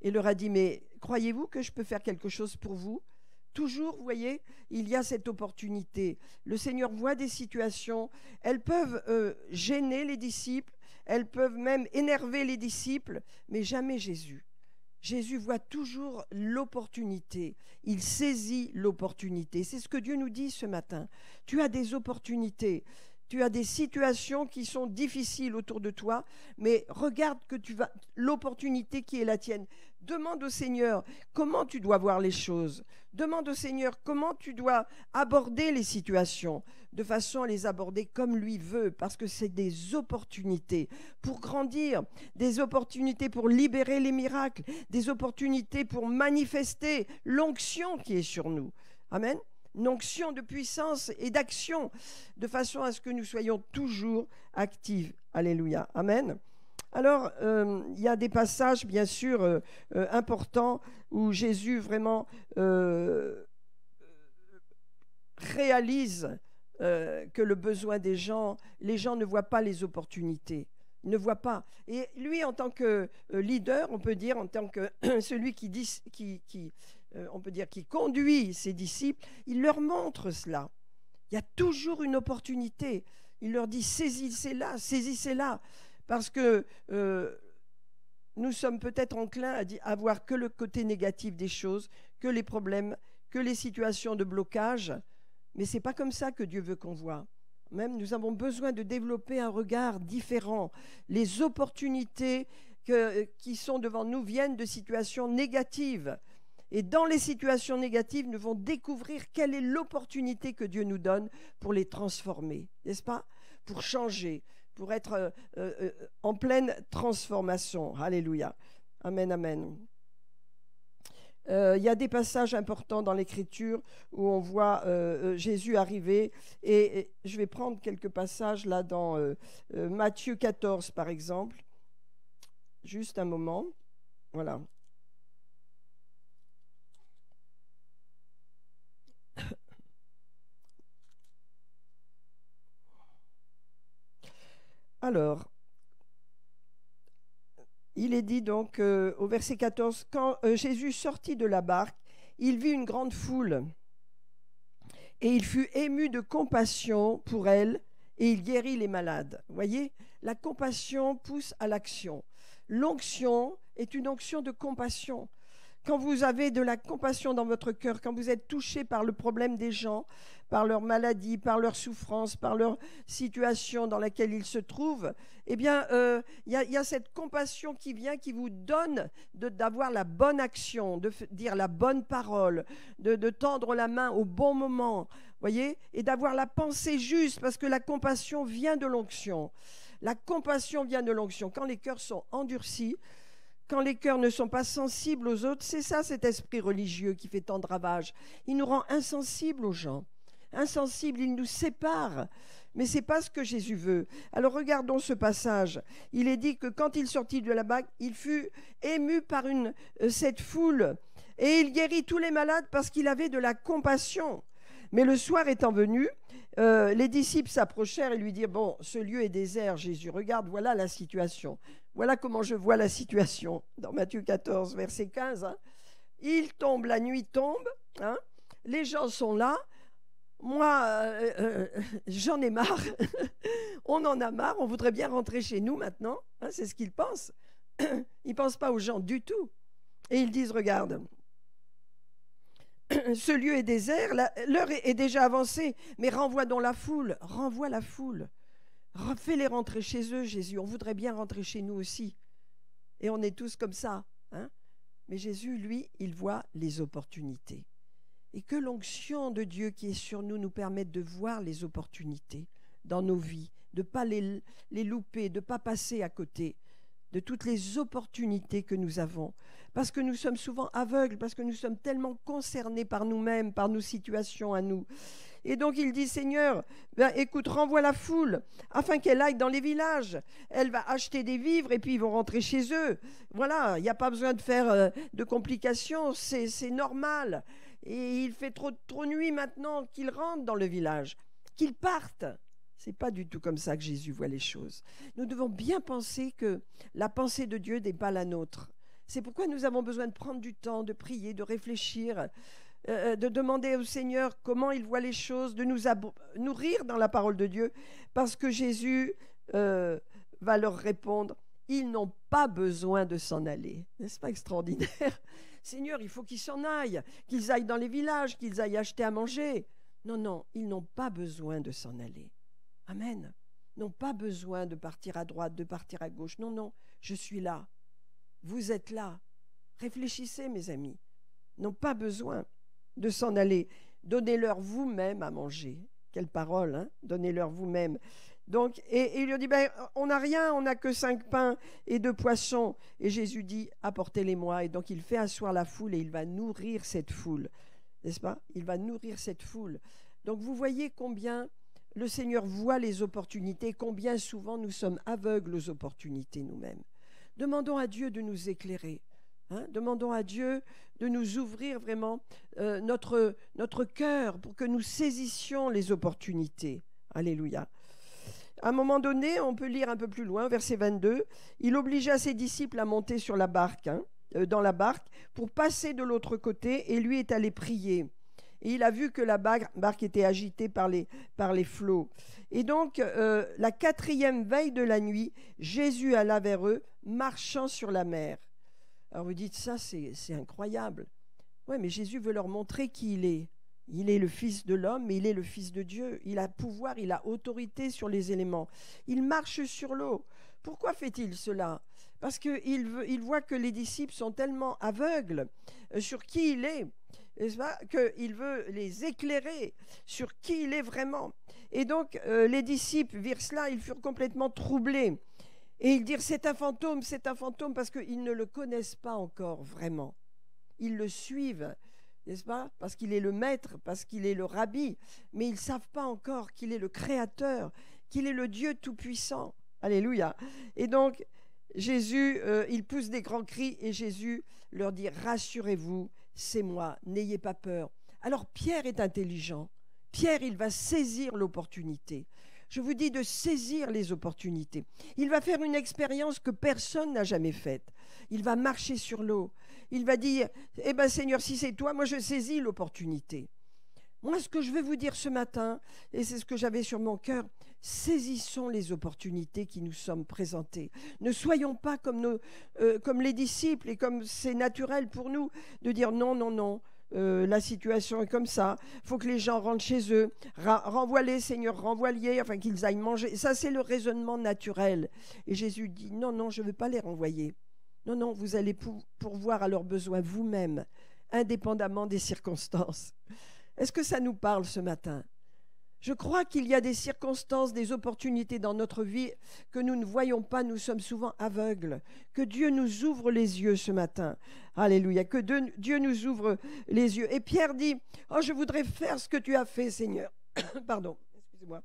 A: et leur a dit « Mais croyez-vous que je peux faire quelque chose pour vous ?» Toujours, vous voyez, il y a cette opportunité. Le Seigneur voit des situations. Elles peuvent gêner les disciples. Elles peuvent même énerver les disciples, mais jamais Jésus. Jésus voit toujours l'opportunité. Il saisit l'opportunité. C'est ce que Dieu nous dit ce matin. Tu as des opportunités. Tu as des situations qui sont difficiles autour de toi, mais regarde que tu vas l'opportunité qui est la tienne. Demande au Seigneur comment tu dois voir les choses. Demande au Seigneur comment tu dois aborder les situations, de façon à les aborder comme lui veut, parce que c'est des opportunités pour grandir, des opportunités pour libérer les miracles, des opportunités pour manifester l'onction qui est sur nous. Amen. Une onction de puissance et d'action, de façon à ce que nous soyons toujours actifs. Alléluia. Amen. Alors, il y a des passages, bien sûr, importants, où Jésus vraiment réalise que le besoin des gens, les gens ne voient pas les opportunités. Ils ne voient pas. Et lui, en tant que leader, on peut dire, en tant que celui on peut dire, qui conduit ses disciples, il leur montre cela. Il y a toujours une opportunité. Il leur dit, saisissez-la, saisissez-la. Parce que nous sommes peut-être enclins à voir que le côté négatif des choses, que les problèmes, que les situations de blocage. Mais ce n'est pas comme ça que Dieu veut qu'on voit. Même nous avons besoin de développer un regard différent. Les opportunités qui sont devant nous viennent de situations négatives. Et dans les situations négatives, nous devons découvrir quelle est l'opportunité que Dieu nous donne pour les transformer, n'est-ce pas? Pour changer, pour être en pleine transformation. Alléluia. Amen, amen. Il y a des passages importants dans l'Écriture où on voit Jésus arriver. Et je vais prendre quelques passages là dans Matthieu 14, par exemple. Juste un moment. Voilà. Alors, il est dit donc au verset 14, quand Jésus sortit de la barque, il vit une grande foule et il fut ému de compassion pour elle et il guérit les malades. Vous voyez, la compassion pousse à l'action. L'onction est une onction de compassion. Quand vous avez de la compassion dans votre cœur, quand vous êtes touché par le problème des gens, par leur maladie, par leur souffrance, par leur situation dans laquelle ils se trouvent, eh bien, y a cette compassion qui vient, qui vous donne d'avoir la bonne action, de dire la bonne parole, de tendre la main au bon moment, voyez, et d'avoir la pensée juste, parce que la compassion vient de l'onction. La compassion vient de l'onction. Quand les cœurs sont endurcis, quand les cœurs ne sont pas sensibles aux autres, c'est ça cet esprit religieux qui fait tant de ravages. Il nous rend insensibles aux gens. Insensibles, il nous sépare. Mais ce n'est pas ce que Jésus veut. Alors regardons ce passage. Il est dit que quand il sortit de la barque, il fut ému par cette foule. Et il guérit tous les malades parce qu'il avait de la compassion. Mais le soir étant venu, les disciples s'approchèrent et lui dirent « Bon, ce lieu est désert, Jésus. Regarde, voilà la situation. Voilà comment je vois la situation. » Dans Matthieu 14, verset 15. Hein. Il tombe, la nuit tombe. Hein. Les gens sont là. Moi, j'en ai marre. On en a marre. On voudrait bien rentrer chez nous maintenant. Hein, c'est ce qu'ils pensent. Ils ne pensent pas aux gens du tout. Et ils disent « Regarde. » Ce lieu est désert, l'heure est déjà avancée, mais renvoie donc la foule, renvoie la foule. Fais-les rentrer chez eux, Jésus. On voudrait bien rentrer chez nous aussi. Et on est tous comme ça. Hein? Mais Jésus, lui, il voit les opportunités. Et que l'onction de Dieu qui est sur nous nous permette de voir les opportunités dans nos vies, de ne pas les louper, de ne pas passer à côté de toutes les opportunités que nous avons. Parce que nous sommes souvent aveugles, parce que nous sommes tellement concernés par nous-mêmes, par nos situations à nous. Et donc il dit, Seigneur, écoute, renvoie la foule, afin qu'elle aille dans les villages. Elle va acheter des vivres et puis ils vont rentrer chez eux. Voilà, il n'y a pas besoin de faire de complications, c'est normal. Et il fait trop nuit maintenant qu'ils rentrent dans le village, qu'ils partent. Ce n'est pas du tout comme ça que Jésus voit les choses. Nous devons bien penser que la pensée de Dieu n'est pas la nôtre. C'est pourquoi nous avons besoin de prendre du temps, de prier, de réfléchir, de demander au Seigneur comment il voit les choses, de nous nourrir dans la parole de Dieu, parce que Jésus va leur répondre, ils n'ont pas besoin de s'en aller. N'est-ce pas extraordinaire? Seigneur, il faut qu'ils s'en aillent, qu'ils aillent dans les villages, qu'ils aillent acheter à manger. Non, non, ils n'ont pas besoin de s'en aller. Amen. N'ont pas besoin de partir à droite, de partir à gauche. Non, non, je suis là. Vous êtes là. Réfléchissez, mes amis. N'ont pas besoin de s'en aller. Donnez-leur vous-même à manger. Quelle parole, hein? Donnez-leur vous-même. Donc, et il lui dit, on n'a rien, on n'a que 5 pains et 2 poissons. Et Jésus dit, apportez-les-moi. Et donc, il fait asseoir la foule et il va nourrir cette foule. N'est-ce pas? Il va nourrir cette foule. Donc, vous voyez combien le Seigneur voit les opportunités, combien souvent nous sommes aveugles aux opportunités nous-mêmes. Demandons à Dieu de nous éclairer. Hein? Demandons à Dieu de nous ouvrir vraiment notre cœur pour que nous saisissions les opportunités. Alléluia. À un moment donné, on peut lire un peu plus loin, verset 22, il obligea ses disciples à monter sur la barque, dans la barque, pour passer de l'autre côté, et lui est allé prier. Et il a vu que la barque était agitée par les flots. Et donc, la 4e veille de la nuit, Jésus alla vers eux, marchant sur la mer. Alors vous dites, ça c'est incroyable. Oui, mais Jésus veut leur montrer qui il est. Il est le Fils de l'homme, mais il est le Fils de Dieu. Il a pouvoir, il a autorité sur les éléments. Il marche sur l'eau. Pourquoi fait-il cela? Parce qu'il voit que les disciples sont tellement aveugles sur qui il est, qu'il veut les éclairer sur qui il est vraiment. Et donc, les disciples virent cela, ils furent complètement troublés. Et ils dirent, c'est un fantôme, parce qu'ils ne le connaissent pas encore vraiment. ils le suivent, n'est-ce pas? Parce qu'il est le maître, parce qu'il est le rabbi, mais ils ne savent pas encore qu'il est le créateur, qu'il est le Dieu tout-puissant. Alléluia. Et donc, Jésus, il pousse des grands cris et Jésus leur dit, rassurez-vous, c'est moi, n'ayez pas peur. Alors Pierre est intelligent. Pierre, il va saisir l'opportunité. Je vous dis de saisir les opportunités. Il va faire une expérience que personne n'a jamais faite. Il va marcher sur l'eau. Il va dire, eh bien Seigneur, si c'est toi, moi je saisis l'opportunité. Moi, ce que je veux vous dire ce matin, et c'est ce que j'avais sur mon cœur, saisissons les opportunités qui nous sont présentées. Ne soyons pas comme les disciples et comme c'est naturel pour nous de dire non, non, non. La situation est comme ça, il faut que les gens rentrent chez eux, renvoie-les Seigneur, renvoie-les, afin qu'ils aillent manger. Ça c'est le raisonnement naturel. Et Jésus dit non, non, je ne veux pas les renvoyer. Non, non, vous allez pourvoir à leurs besoins vous-même, indépendamment des circonstances. Est-ce que ça nous parle ce matin? Je crois qu'il y a des circonstances, des opportunités dans notre vie que nous ne voyons pas, nous sommes souvent aveugles. Que Dieu nous ouvre les yeux ce matin. Alléluia, que Dieu nous ouvre les yeux. Et Pierre dit, oh je voudrais faire ce que tu as fait Seigneur. Pardon, excusez-moi.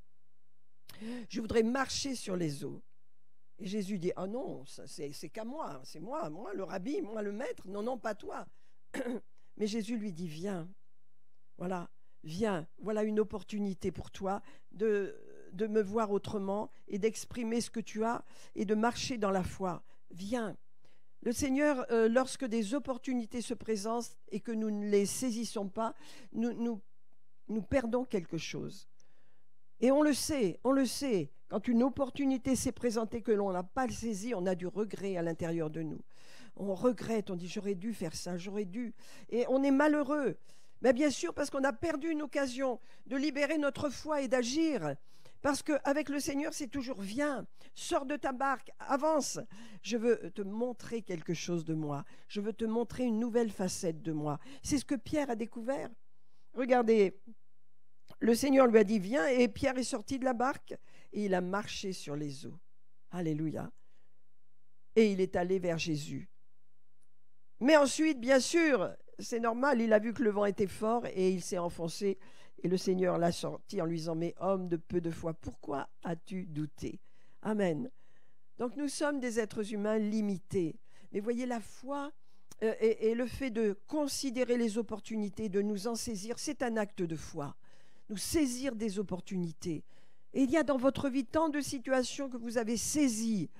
A: Je voudrais marcher sur les eaux. Et Jésus dit, oh non, c'est qu'à moi, c'est moi le rabbi, moi le maître. Non, non, pas toi. Mais Jésus lui dit, viens, voilà. Viens, voilà une opportunité pour toi de me voir autrement et d'exprimer ce que tu as et de marcher dans la foi. Viens. Le Seigneur, lorsque des opportunités se présentent et que nous ne les saisissons pas, nous perdons quelque chose. Et on le sait. Quand une opportunité s'est présentée que l'on n'a pas saisie, on a du regret à l'intérieur de nous. On regrette, on dit j'aurais dû faire ça, j'aurais dû. Et on est malheureux. Mais bien sûr, parce qu'on a perdu une occasion de libérer notre foi et d'agir. Parce qu'avec le Seigneur, c'est toujours viens, sors de ta barque, avance. Je veux te montrer quelque chose de moi. Je veux te montrer une nouvelle facette de moi. C'est ce que Pierre a découvert. Regardez, le Seigneur lui a dit viens et Pierre est sorti de la barque et il a marché sur les eaux. Alléluia. Et il est allé vers Jésus. Mais ensuite, bien sûr, c'est normal, il a vu que le vent était fort et il s'est enfoncé. Et le Seigneur l'a sorti en lui disant, mais homme de peu de foi, pourquoi as-tu douté? Amen. Donc nous sommes des êtres humains limités. Mais voyez, la foi et le fait de considérer les opportunités, de nous en saisir, c'est un acte de foi. Nous saisir des opportunités. Et il y a dans votre vie tant de situations que vous avez saisies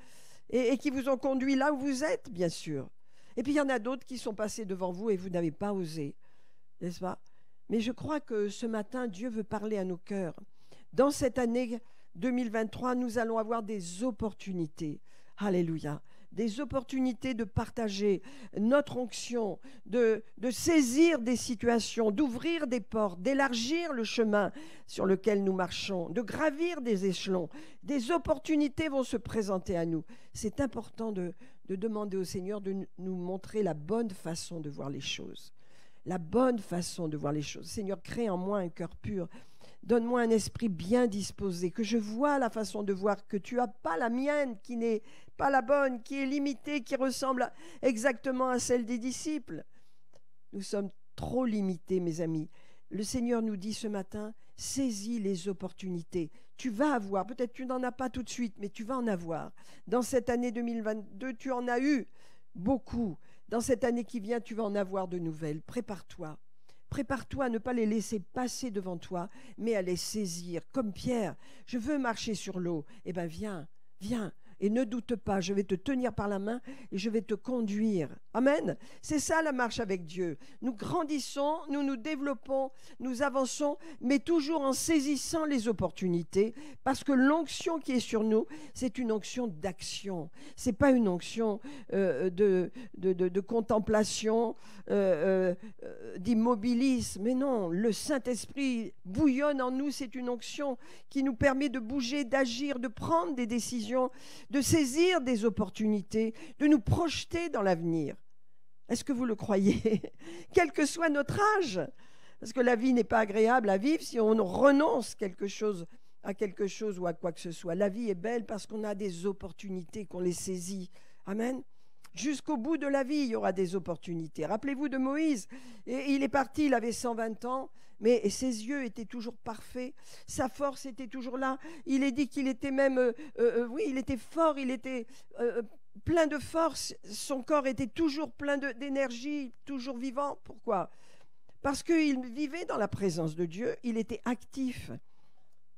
A: et qui vous ont conduit là où vous êtes, bien sûr. Et puis il y en a d'autres qui sont passés devant vous et vous n'avez pas osé, n'est-ce pas? Mais je crois que ce matin, Dieu veut parler à nos cœurs. Dans cette année 2023, nous allons avoir des opportunités. Alléluia. Des opportunités de partager notre onction, de saisir des situations, d'ouvrir des portes, d'élargir le chemin sur lequel nous marchons, de gravir des échelons. Des opportunités vont se présenter à nous. C'est important de demander au Seigneur de nous montrer la bonne façon de voir les choses. La bonne façon de voir les choses. Seigneur, crée en moi un cœur pur. Donne-moi un esprit bien disposé, que je vois la façon de voir, que tu n'as pas la mienne, qui n'est pas la bonne, qui est limitée, qui ressemble exactement à celle des disciples. Nous sommes trop limités, mes amis. Le Seigneur nous dit ce matin, saisis les opportunités. Tu vas avoir, peut-être tu n'en as pas tout de suite, mais tu vas en avoir. Dans cette année 2022, tu en as eu beaucoup. Dans cette année qui vient, tu vas en avoir de nouvelles. Prépare-toi. Prépare-toi à ne pas les laisser passer devant toi, mais à les saisir. Comme Pierre, je veux marcher sur l'eau. Eh bien, viens, viens. Et ne doute pas, je vais te tenir par la main et je vais te conduire. Amen. C'est ça la marche avec Dieu. Nous grandissons, nous nous développons, nous avançons, mais toujours en saisissant les opportunités, parce que l'onction qui est sur nous, c'est une onction d'action. C'est pas une onction de contemplation, d'immobilisme. Mais non, le Saint-Esprit bouillonne en nous. C'est une onction qui nous permet de bouger, d'agir, de prendre des décisions, de saisir des opportunités, de nous projeter dans l'avenir. Est-ce que vous le croyez? Quel que soit notre âge, parce que la vie n'est pas agréable à vivre si on renonce à quelque chose ou à quoi que ce soit. La vie est belle parce qu'on a des opportunités, qu'on les saisit. Amen. Jusqu'au bout de la vie, il y aura des opportunités. Rappelez-vous de Moïse. Et il est parti, il avait 120 ans. Mais ses yeux étaient toujours parfaits, sa force était toujours là. Il est dit qu'il était même, oui, il était fort, il était plein de force. Son corps était toujours plein d'énergie, toujours vivant. Pourquoi? Parce qu'il vivait dans la présence de Dieu, il était actif.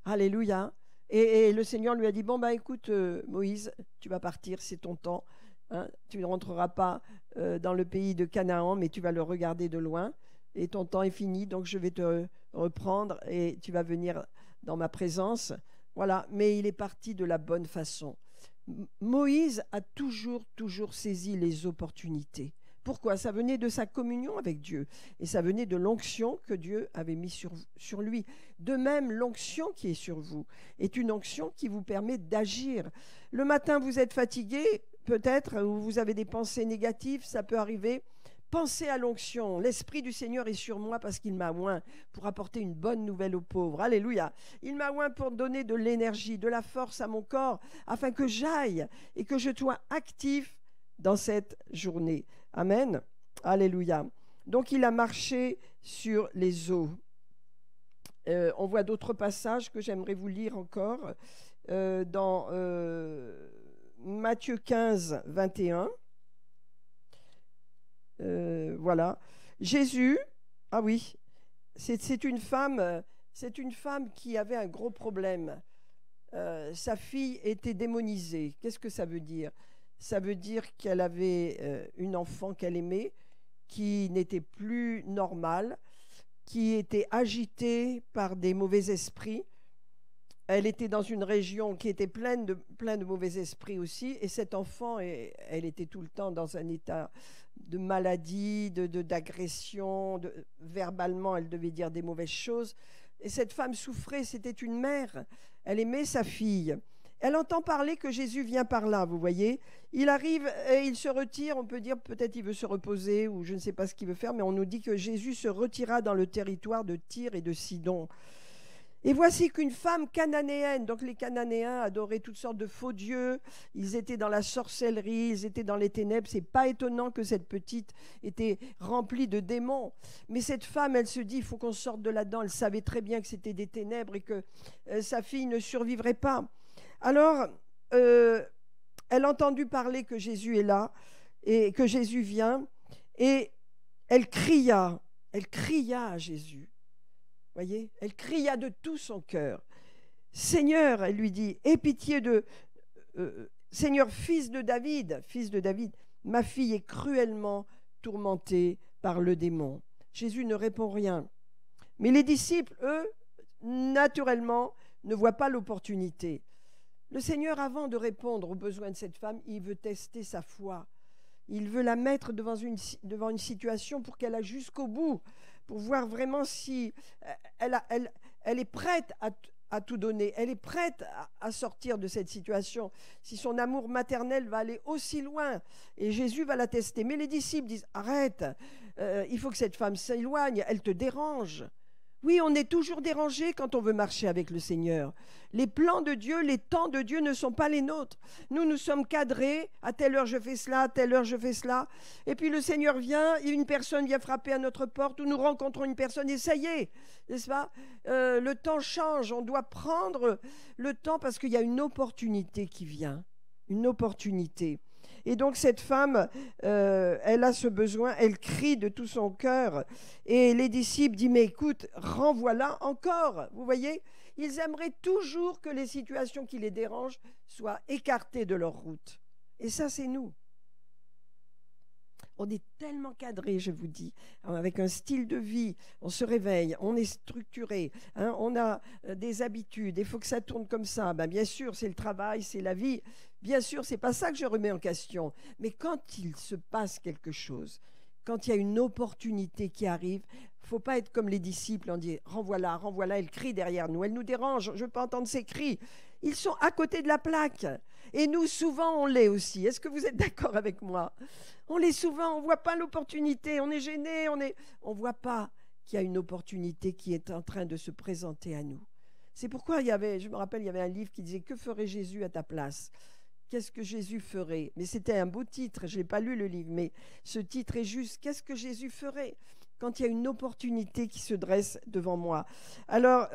A: Alléluia. Et le Seigneur lui a dit, bon, bah écoute, Moïse, tu vas partir, c'est ton temps. Hein, tu ne rentreras pas dans le pays de Canaan, mais tu vas le regarder de loin. Et ton temps est fini, donc je vais te reprendre et tu vas venir dans ma présence. Voilà, mais il est parti de la bonne façon. Moïse a toujours saisi les opportunités. Pourquoi? Ça venait de sa communion avec Dieu et ça venait de l'onction que Dieu avait mise sur lui. De même, l'onction qui est sur vous est une onction qui vous permet d'agir. Le matin, vous êtes fatigué, peut-être, ou vous avez des pensées négatives, ça peut arriver. Pensez à l'onction. L'Esprit du Seigneur est sur moi parce qu'il m'a oint pour apporter une bonne nouvelle aux pauvres. Alléluia. Il m'a oint pour donner de l'énergie, de la force à mon corps, afin que j'aille et que je sois actif dans cette journée. Amen. Alléluia. Donc il a marché sur les eaux. On voit d'autres passages que j'aimerais vous lire encore dans Matthieu 15, 21. Voilà. Jésus, ah oui, c'est une femme qui avait un gros problème. Sa fille était démonisée. Qu'est-ce que ça veut dire? Ça veut dire qu'elle avait une enfant qu'elle aimait, qui n'était plus normale, qui était agitée par des mauvais esprits. Elle était dans une région qui était pleine de mauvais esprits aussi. Et cet enfant, elle était tout le temps dans un état de maladie, d'agression. Verbalement, elle devait dire des mauvaises choses. Et cette femme souffrait, c'était une mère. Elle aimait sa fille. Elle entend parler que Jésus vient par là, vous voyez. Il arrive et il se retire, on peut dire peut-être il veut se reposer ou je ne sais pas ce qu'il veut faire, mais on nous dit que Jésus se retira dans le territoire de Tyr et de Sidon. Et voici qu'une femme cananéenne, donc les Cananéens adoraient toutes sortes de faux dieux, ils étaient dans la sorcellerie, ils étaient dans les ténèbres. C'est pas étonnant que cette petite était remplie de démons. Mais cette femme, elle se dit, il faut qu'on sorte de là-dedans. Elle savait très bien que c'était des ténèbres et que sa fille ne survivrait pas. Alors, elle a entendu parler que Jésus est là et que Jésus vient. Et elle cria à Jésus. Voyez, elle cria de tout son cœur. Seigneur, elle lui dit, aie pitié de... Seigneur, fils de David, ma fille est cruellement tourmentée par le démon. Jésus ne répond rien. Mais les disciples, eux, naturellement, ne voient pas l'opportunité. Le Seigneur, avant de répondre aux besoins de cette femme, il veut tester sa foi. Il veut la mettre devant une situation pour qu'elle aille jusqu'au bout, pour voir vraiment si elle est prête à tout donner, elle est prête à sortir de cette situation, si son amour maternel va aller aussi loin. Et Jésus va la tester. Mais les disciples disent, arrête, il faut que cette femme s'éloigne, elle te dérange. Oui, on est toujours dérangé quand on veut marcher avec le Seigneur. Les plans de Dieu, les temps de Dieu ne sont pas les nôtres. Nous sommes cadrés. À telle heure, je fais cela. À telle heure, je fais cela. Et puis le Seigneur vient, et une personne vient frapper à notre porte, ou nous rencontrons une personne, et ça y est, n'est-ce pas? Le temps change. On doit prendre le temps parce qu'il y a une opportunité qui vient. Une opportunité. Et donc cette femme, elle a ce besoin, elle crie de tout son cœur. Et les disciples disent, mais écoute, renvoie-la encore. Vous voyez, ils aimeraient toujours que les situations qui les dérangent soient écartées de leur route. Et ça, c'est nous. On est tellement cadré, je vous dis, avec un style de vie, on se réveille, on est structuré, hein, on a des habitudes, il faut que ça tourne comme ça. Ben, bien sûr, c'est le travail, c'est la vie. Bien sûr, c'est pas ça que je remets en question. Mais quand il se passe quelque chose, quand il y a une opportunité qui arrive, il ne faut pas être comme les disciples, on dit renvoie-la, renvoie-la, elle crie derrière nous, elle nous dérange, je ne veux pas entendre ses cris. Ils sont à côté de la plaque. Et nous, souvent, on l'est aussi. Est-ce que vous êtes d'accord avec moi? On l'est souvent, on ne voit pas l'opportunité, on est gêné, on ne voit pas qu'il y a une opportunité qui est en train de se présenter à nous. C'est pourquoi je me rappelle, il y avait un livre qui disait « Que ferait Jésus à ta place ?» qu'est-ce que Jésus ferait? Mais c'était un beau titre, je n'ai pas lu le livre, mais ce titre est juste, qu'est-ce que Jésus ferait quand il y a une opportunité qui se dresse devant moi? Alors,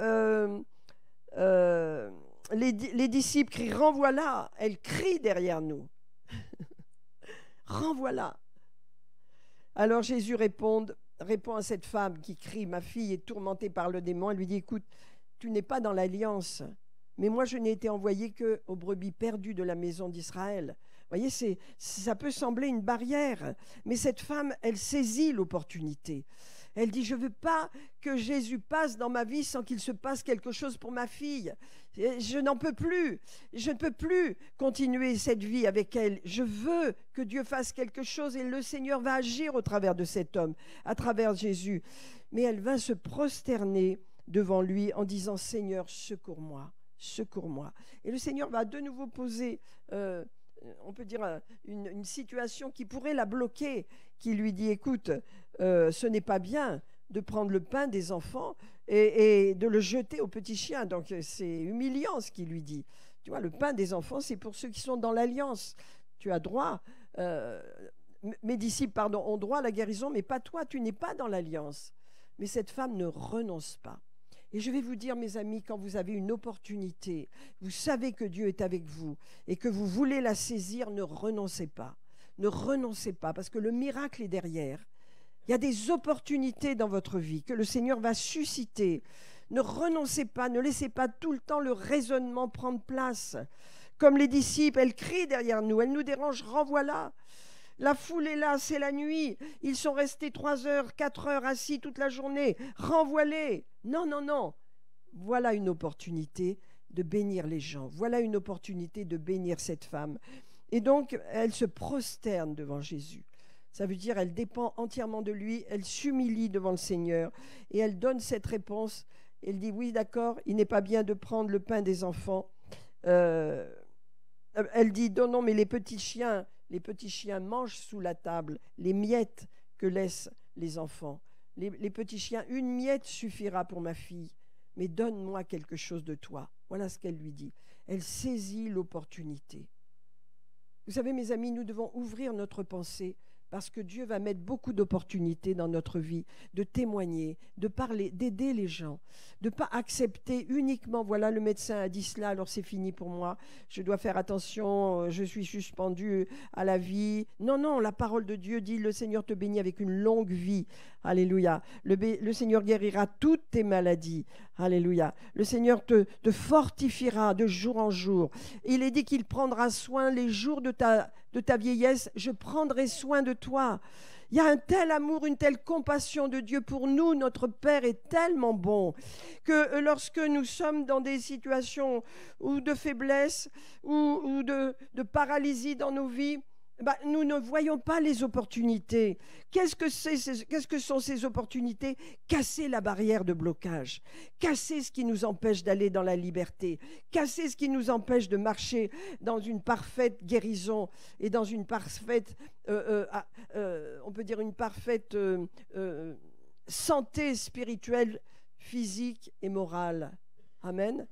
A: les disciples crient, renvoie-la. Elle crie derrière nous. Renvoie-la. Alors Jésus répond à cette femme qui crie, ma fille est tourmentée par le démon. Elle lui dit, écoute, tu n'es pas dans l'alliance, mais moi je n'ai été envoyé qu'aux brebis perdues de la maison d'Israël. Vous voyez, ça peut sembler une barrière, mais cette femme, elle saisit l'opportunité. Elle dit, je ne veux pas que Jésus passe dans ma vie sans qu'il se passe quelque chose pour ma fille. Je n'en peux plus. Je ne peux plus continuer cette vie avec elle. Je veux que Dieu fasse quelque chose et le Seigneur va agir au travers de cet homme, à travers Jésus. Mais elle va se prosterner devant lui en disant, Seigneur, secours-moi, secours-moi. Et le Seigneur va de nouveau poser on peut dire une situation qui pourrait la bloquer, qui lui dit, écoute, ce n'est pas bien de prendre le pain des enfants et de le jeter aux petits chiens. Donc c'est humiliant ce qu'il lui dit. Tu vois, le pain des enfants, c'est pour ceux qui sont dans l'alliance. Tu as droit, mes disciples, ont droit à la guérison, mais pas toi, tu n'es pas dans l'alliance. Mais cette femme ne renonce pas. Et je vais vous dire, mes amis, quand vous avez une opportunité, vous savez que Dieu est avec vous et que vous voulez la saisir, ne renoncez pas. Ne renoncez pas, parce que le miracle est derrière. Il y a des opportunités dans votre vie que le Seigneur va susciter. Ne renoncez pas, ne laissez pas tout le temps le raisonnement prendre place. Comme les disciples, elle crie derrière nous, elle nous dérange, renvoie-la. La foule est là, c'est la nuit. Ils sont restés 3 heures, 4 heures assis toute la journée. Renvoie-les. Non, non, non. Voilà une opportunité de bénir les gens. Voilà une opportunité de bénir cette femme. Et donc, elle se prosterne devant Jésus. Ça veut dire elle dépend entièrement de lui. Elle s'humilie devant le Seigneur. Et elle donne cette réponse. Elle dit, oui, d'accord, il n'est pas bien de prendre le pain des enfants. Elle dit, non, non, mais les petits chiens mangent sous la table les miettes que laissent les enfants. Les petits chiens, une miette suffira pour ma fille, mais donne-moi quelque chose de toi. Voilà ce qu'elle lui dit. Elle saisit l'opportunité. Vous savez, mes amis, nous devons ouvrir notre pensée parce que Dieu va mettre beaucoup d'opportunités dans notre vie, de témoigner, de parler, d'aider les gens, de ne pas accepter uniquement, voilà, le médecin a dit cela, alors c'est fini pour moi, je dois faire attention, je suis suspendu à la vie. Non, non, la parole de Dieu dit, le Seigneur te bénit avec une longue vie. Alléluia. Le Seigneur guérira toutes tes maladies. Alléluia. Le Seigneur te fortifiera de jour en jour. Il est dit qu'il prendra soin les jours de ta vieillesse. Je prendrai soin de toi. Il y a un tel amour, une telle compassion de Dieu pour nous. Notre Père est tellement bon que lorsque nous sommes dans des situations ou de faiblesse ou de paralysie dans nos vies, nous ne voyons pas les opportunités. Qu'est-ce que sont ces opportunités? Casser la barrière de blocage, casser ce qui nous empêche d'aller dans la liberté, casser ce qui nous empêche de marcher dans une parfaite guérison et dans une parfaite, on peut dire une parfaite santé spirituelle, physique et morale. Amen.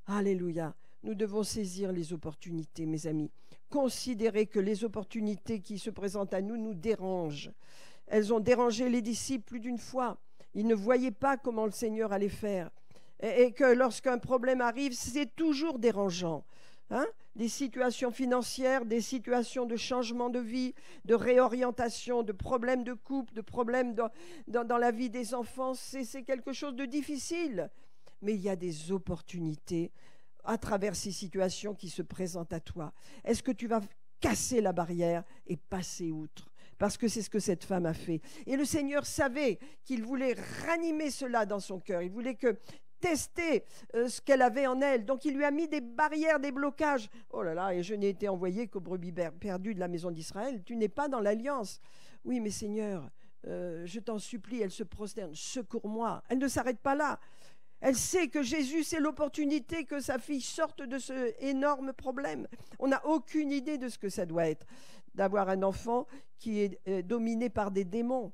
A: Alléluia. Nous devons saisir les opportunités, mes amis. Considérez que les opportunités qui se présentent à nous nous dérangent. Elles ont dérangé les disciples plus d'une fois. Ils ne voyaient pas comment le Seigneur allait faire. Et que lorsqu'un problème arrive, c'est toujours dérangeant. Des situations financières, des situations de changement de vie, de réorientation, de problèmes de couple, de problèmes dans la vie des enfants, c'est quelque chose de difficile. Mais il y a des opportunités à travers ces situations qui se présentent à toi. Est-ce que tu vas casser la barrière et passer outre? Parce que c'est ce que cette femme a fait. Et le Seigneur savait qu'il voulait ranimer cela dans son cœur. Il voulait tester ce qu'elle avait en elle. Donc il lui a mis des barrières, des blocages. Oh là là, et je n'ai été envoyé qu'aux brebis perdues de la maison d'Israël. Tu n'es pas dans l'alliance. Oui, mais Seigneur, je t'en supplie, elle se prosterne. Secours-moi. Elle ne s'arrête pas là. Elle sait que Jésus, c'est l'opportunité que sa fille sorte de ce énorme problème. On n'a aucune idée de ce que ça doit être, d'avoir un enfant qui est dominé par des démons.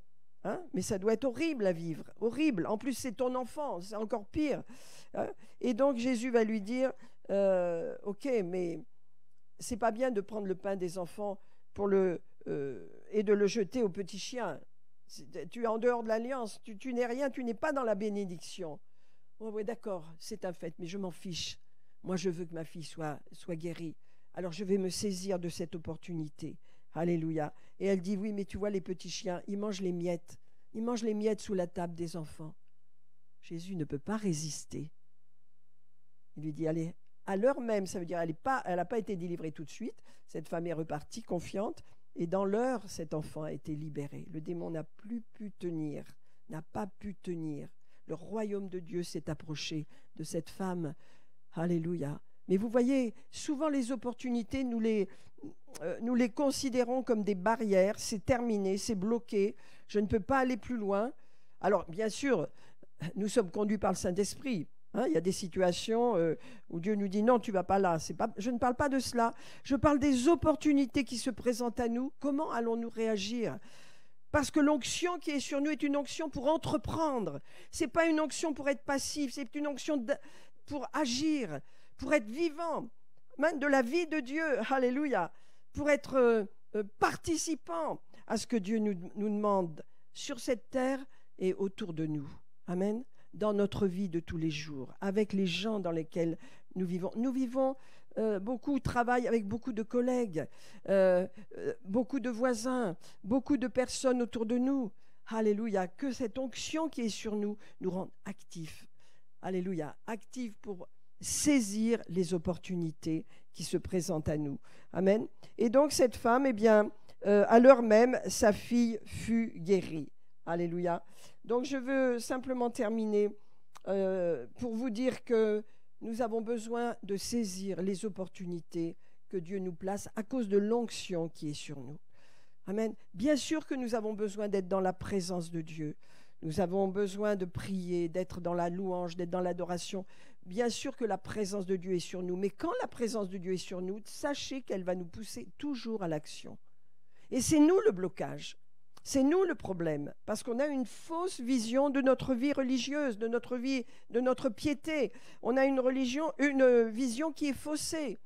A: Mais ça doit être horrible à vivre, horrible. En plus, c'est ton enfant, c'est encore pire. Et donc, Jésus va lui dire, ok, mais c'est pas bien de prendre le pain des enfants et de le jeter aux petits chiens. Tu es en dehors de l'alliance, tu n'es rien, tu n'es pas dans la bénédiction. Oh, oui, d'accord, c'est un fait, mais je m'en fiche. Moi, je veux que ma fille soit guérie. Alors, je vais me saisir de cette opportunité. Alléluia. Et elle dit, oui, mais tu vois, les petits chiens, ils mangent les miettes. Ils mangent les miettes sous la table des enfants. Jésus ne peut pas résister. Il lui dit, allez, à l'heure même, ça veut dire elle n'a pas été délivrée tout de suite. Cette femme est repartie confiante. Et dans l'heure, cet enfant a été libéré. Le démon n'a plus pu tenir, n'a pas pu tenir. Le royaume de Dieu s'est approché de cette femme. Alléluia. Mais vous voyez, souvent les opportunités, nous les considérons comme des barrières. C'est terminé, c'est bloqué. Je ne peux pas aller plus loin. Alors, bien sûr, nous sommes conduits par le Saint-Esprit. Il y a des situations où Dieu nous dit non, tu ne vas pas là. Je ne parle pas de cela. Je parle des opportunités qui se présentent à nous. Comment allons-nous réagir ? Parce que l'onction qui est sur nous est une onction pour entreprendre. Ce n'est pas une onction pour être passif, c'est une onction pour agir, pour être vivant, même de la vie de Dieu. Alléluia. Pour être participant à ce que Dieu nous demande sur cette terre et autour de nous. Amen. Dans notre vie de tous les jours, avec les gens dans lesquels nous vivons. Nous vivons beaucoup, travaillons avec beaucoup de collègues, beaucoup de voisins, beaucoup de personnes autour de nous. Alléluia, que cette onction qui est sur nous nous rende actifs. Alléluia, actifs pour saisir les opportunités qui se présentent à nous. Amen. Et donc cette femme, eh bien, à l'heure même, sa fille fut guérie. Alléluia. Donc je veux simplement terminer pour vous dire que nous avons besoin de saisir les opportunités que Dieu nous place à cause de l'onction qui est sur nous. Amen. Bien sûr que nous avons besoin d'être dans la présence de Dieu. Nous avons besoin de prier, d'être dans la louange, d'être dans l'adoration. Bien sûr que la présence de Dieu est sur nous. Mais quand la présence de Dieu est sur nous, sachez qu'elle va nous pousser toujours à l'action. Et c'est nous le blocage. C'est nous le problème, parce qu'on a une fausse vision de notre vie religieuse, de notre vie, de notre piété. On a une vision qui est faussée.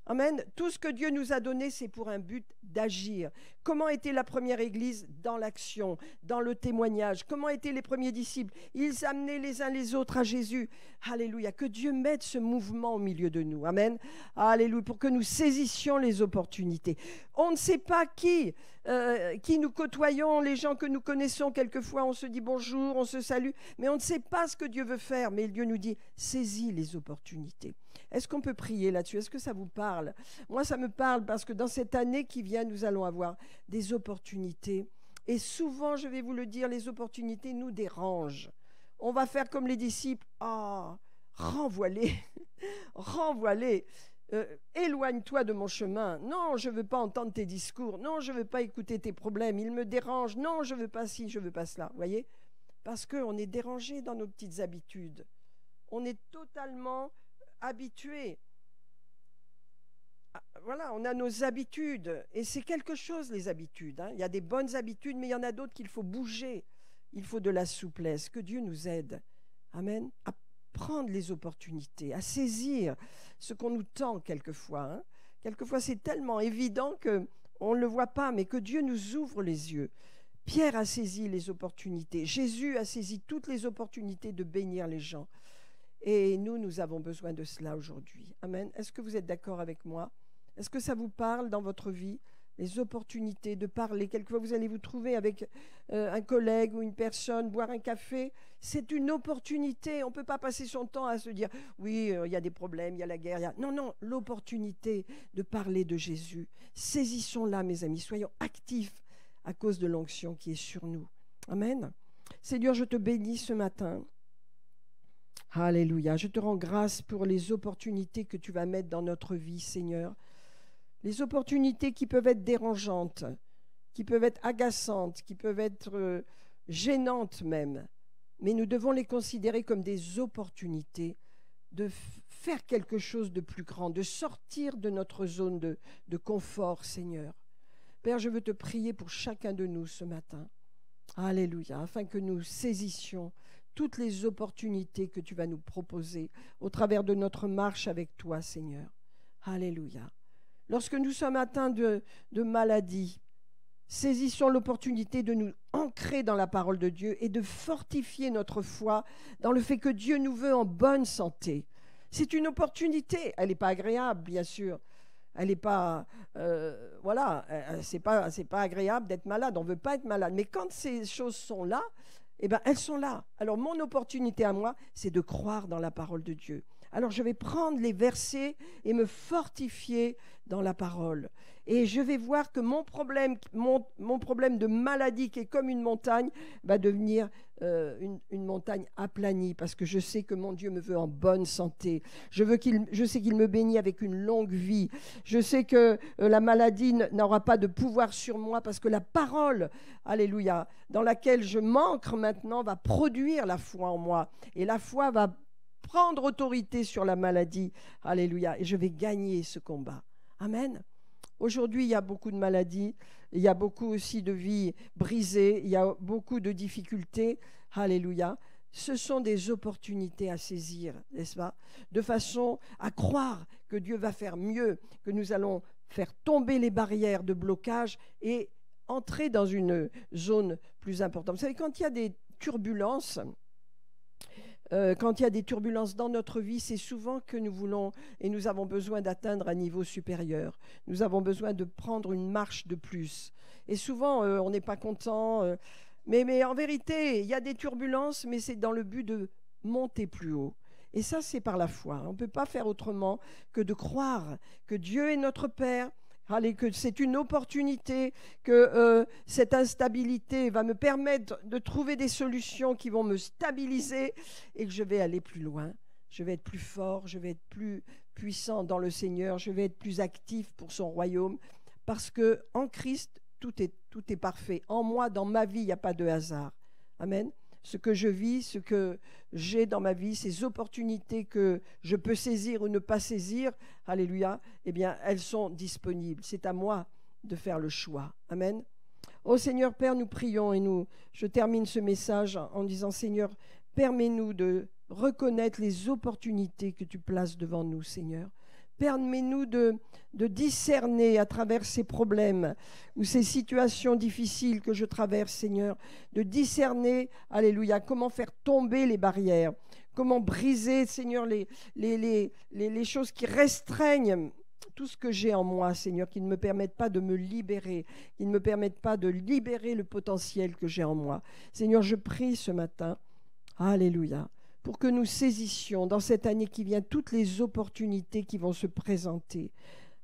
A: Amen. Tout ce que Dieu nous a donné, c'est pour un but d'agir. Comment était la première Église? Dans l'action, dans le témoignage. Comment étaient les premiers disciples? Ils amenaient les uns les autres à Jésus. Alléluia. Que Dieu mette ce mouvement au milieu de nous. Amen. Alléluia. Pour que nous saisissions les opportunités. On ne sait pas qui nous côtoyons, les gens que nous connaissons. Quelquefois, on se dit bonjour, on se salue. Mais on ne sait pas ce que Dieu veut faire. Mais Dieu nous dit, saisis les opportunités. Est-ce qu'on peut prier là-dessus? Est-ce que ça vous parle? Moi, ça me parle parce que dans cette année qui vient, nous allons avoir des opportunités. Et souvent, je vais vous le dire, les opportunités nous dérangent. On va faire comme les disciples. Renvoie-les. Renvoie-les. Éloigne-toi de mon chemin. Non, je ne veux pas entendre tes discours. Non, je ne veux pas écouter tes problèmes. Ils me dérangent. Non, je ne veux pas ci, je ne veux pas cela. Vous voyez? Parce qu'on est dérangé dans nos petites habitudes. On est totalement habitués. Voilà, on a nos habitudes. Et c'est quelque chose, les habitudes. Il y a des bonnes habitudes, mais il y en a d'autres qu'il faut bouger. Il faut de la souplesse. Que Dieu nous aide. Amen. À prendre les opportunités, à saisir ce qu'on nous tend quelquefois. Quelquefois, c'est tellement évident qu'on ne le voit pas, mais que Dieu nous ouvre les yeux. Pierre a saisi les opportunités. Jésus a saisi toutes les opportunités de bénir les gens. Et nous avons besoin de cela aujourd'hui. Amen. Est-ce que vous êtes d'accord avec moi? Est-ce que ça vous parle dans votre vie? Les opportunités de parler. Quelquefois, vous allez vous trouver avec un collègue ou une personne, boire un café. C'est une opportunité. On ne peut pas passer son temps à se dire « Oui, il y a des problèmes, il y a la guerre. » Non, l'opportunité de parler de Jésus. Saisissons-la, mes amis. Soyons actifs à cause de l'onction qui est sur nous. Amen. Seigneur, je te bénis ce matin. Alléluia. Je te rends grâce pour les opportunités que tu vas mettre dans notre vie, Seigneur. Les opportunités qui peuvent être dérangeantes, qui peuvent être agaçantes, qui peuvent être gênantes même. Mais nous devons les considérer comme des opportunités de faire quelque chose de plus grand, de sortir de notre zone de confort, Seigneur. Père, je veux te prier pour chacun de nous ce matin. Alléluia. Afin que nous saisissions toutes les opportunités que tu vas nous proposer au travers de notre marche avec toi, Seigneur. Alléluia. Lorsque nous sommes atteints de maladie, saisissons l'opportunité de nous ancrer dans la parole de Dieu et de fortifier notre foi dans le fait que Dieu nous veut en bonne santé. C'est une opportunité. Elle n'est pas agréable, bien sûr. Elle n'est pas, c'est pas agréable d'être malade. On ne veut pas être malade. Mais quand ces choses sont là, eh ben, elles sont là. Alors, mon opportunité à moi, c'est de croire dans la parole de Dieu. Alors, je vais prendre les versets et me fortifier dans la parole. Et je vais voir que mon problème de maladie, qui est comme une montagne, va devenir une montagne aplanie, parce que je sais que mon Dieu me veut en bonne santé. Je sais qu'il me bénit avec une longue vie. Je sais que la maladie n'aura pas de pouvoir sur moi, parce que la parole, alléluia, dans laquelle je m'ancre maintenant, va produire la foi en moi. Et la foi va prendre autorité sur la maladie. Alléluia. Et je vais gagner ce combat. Amen. Aujourd'hui, il y a beaucoup de maladies, il y a beaucoup aussi de vies brisées, il y a beaucoup de difficultés. Alléluia. Ce sont des opportunités à saisir, n'est-ce pas? De façon à croire que Dieu va faire mieux, que nous allons faire tomber les barrières de blocage et entrer dans une zone plus importante. Vous savez, quand il y a des turbulences, dans notre vie, c'est souvent que nous voulons et nous avons besoin d'atteindre un niveau supérieur. Nous avons besoin de prendre une marche de plus. Et souvent, on n'est pas content. Mais en vérité, il y a des turbulences, mais c'est dans le but de monter plus haut. Et ça, c'est par la foi. On ne peut pas faire autrement que de croire que Dieu est notre Père. Allez, que c'est une opportunité, que cette instabilité va me permettre de trouver des solutions qui vont me stabiliser et que je vais aller plus loin. Je vais être plus fort, je vais être plus puissant dans le Seigneur, je vais être plus actif pour son royaume, parce que en Christ, tout est parfait. En moi, dans ma vie, il n'y a pas de hasard. Amen. Ce que je vis, ce que j'ai dans ma vie, ces opportunités que je peux saisir ou ne pas saisir, alléluia, eh bien, elles sont disponibles. C'est à moi de faire le choix. Amen. Ô Seigneur Père, nous prions et je termine ce message en disant, Seigneur, permets-nous de reconnaître les opportunités que tu places devant nous, Seigneur. Permets-nous de discerner à travers ces problèmes ou ces situations difficiles que je traverse, Seigneur, de discerner, alléluia, comment faire tomber les barrières, comment briser, Seigneur, les choses qui restreignent tout ce que j'ai en moi, Seigneur, qui ne me permettent pas de me libérer, qui ne me permettent pas de libérer le potentiel que j'ai en moi. Seigneur, je prie ce matin, alléluia, pour que nous saisissions dans cette année qui vient toutes les opportunités qui vont se présenter.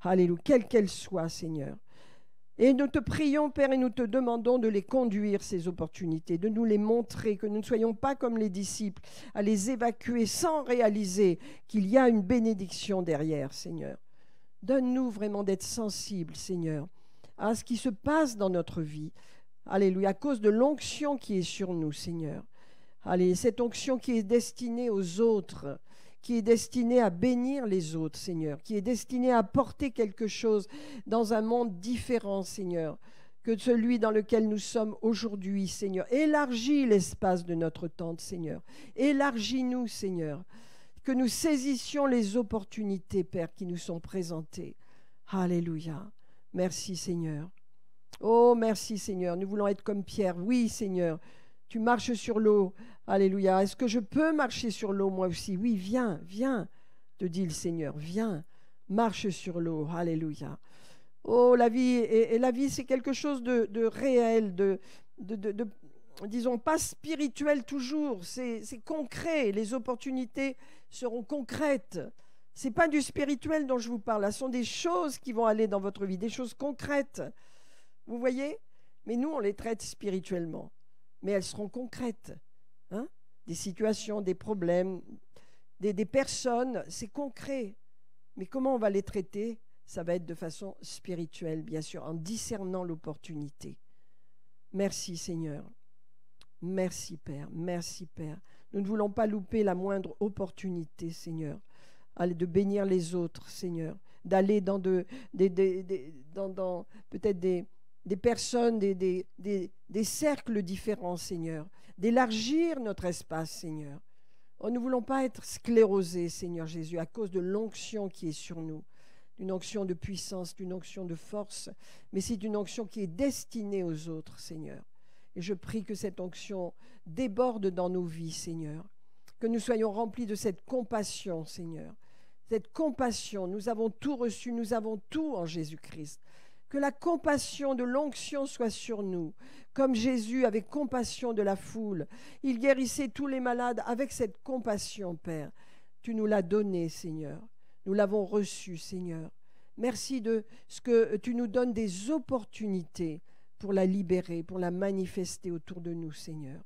A: Alléluia, quelles qu'elles soient, Seigneur. Et nous te prions, Père, et nous te demandons de les conduire, ces opportunités, de nous les montrer, que nous ne soyons pas comme les disciples, à les évacuer sans réaliser qu'il y a une bénédiction derrière, Seigneur. Donne-nous vraiment d'être sensibles, Seigneur, à ce qui se passe dans notre vie. Alléluia, à cause de l'onction qui est sur nous, Seigneur. Allez, cette onction qui est destinée aux autres, qui est destinée à bénir les autres, Seigneur, qui est destinée à apporter quelque chose dans un monde différent, Seigneur, que celui dans lequel nous sommes aujourd'hui, Seigneur. Élargis l'espace de notre tente, Seigneur. Élargis-nous, Seigneur, que nous saisissions les opportunités, Père, qui nous sont présentées. Alléluia. Merci, Seigneur. Oh, merci, Seigneur. Nous voulons être comme Pierre. Oui, Seigneur. Tu marches sur l'eau. Alléluia. Est-ce que je peux marcher sur l'eau moi aussi? Oui, viens, te dit le Seigneur. Viens, marche sur l'eau. Alléluia. Oh, la vie, et la vie, c'est quelque chose de réel, disons, pas spirituel toujours. C'est concret. Les opportunités seront concrètes. Ce n'est pas du spirituel dont je vous parle. Ce sont des choses qui vont aller dans votre vie, des choses concrètes. Vous voyez? Mais nous, on les traite spirituellement. Mais elles seront concrètes. Hein? Des situations, des problèmes, des personnes, c'est concret. Mais comment on va les traiter? Ça va être de façon spirituelle, bien sûr, en discernant l'opportunité. Merci, Seigneur. Merci, Père. Merci, Père. Nous ne voulons pas louper la moindre opportunité, Seigneur. Allez, de bénir les autres, Seigneur. D'aller dans peut-être des personnes, des cercles différents, Seigneur, d'élargir notre espace, Seigneur. Oh, nous ne voulons pas être sclérosés, Seigneur Jésus, à cause de l'onction qui est sur nous. d'une onction de puissance, d'une onction de force, mais c'est une onction qui est destinée aux autres, Seigneur. Et je prie que cette onction déborde dans nos vies, Seigneur, que nous soyons remplis de cette compassion, Seigneur. Cette compassion, nous avons tout reçu, nous avons tout en Jésus-Christ. Que la compassion de l'onction soit sur nous, comme Jésus avait compassion de la foule. Il guérissait tous les malades avec cette compassion, Père. Tu nous l'as donné, Seigneur. Nous l'avons reçu, Seigneur. Merci de ce que tu nous donnes des opportunités pour la libérer, pour la manifester autour de nous, Seigneur.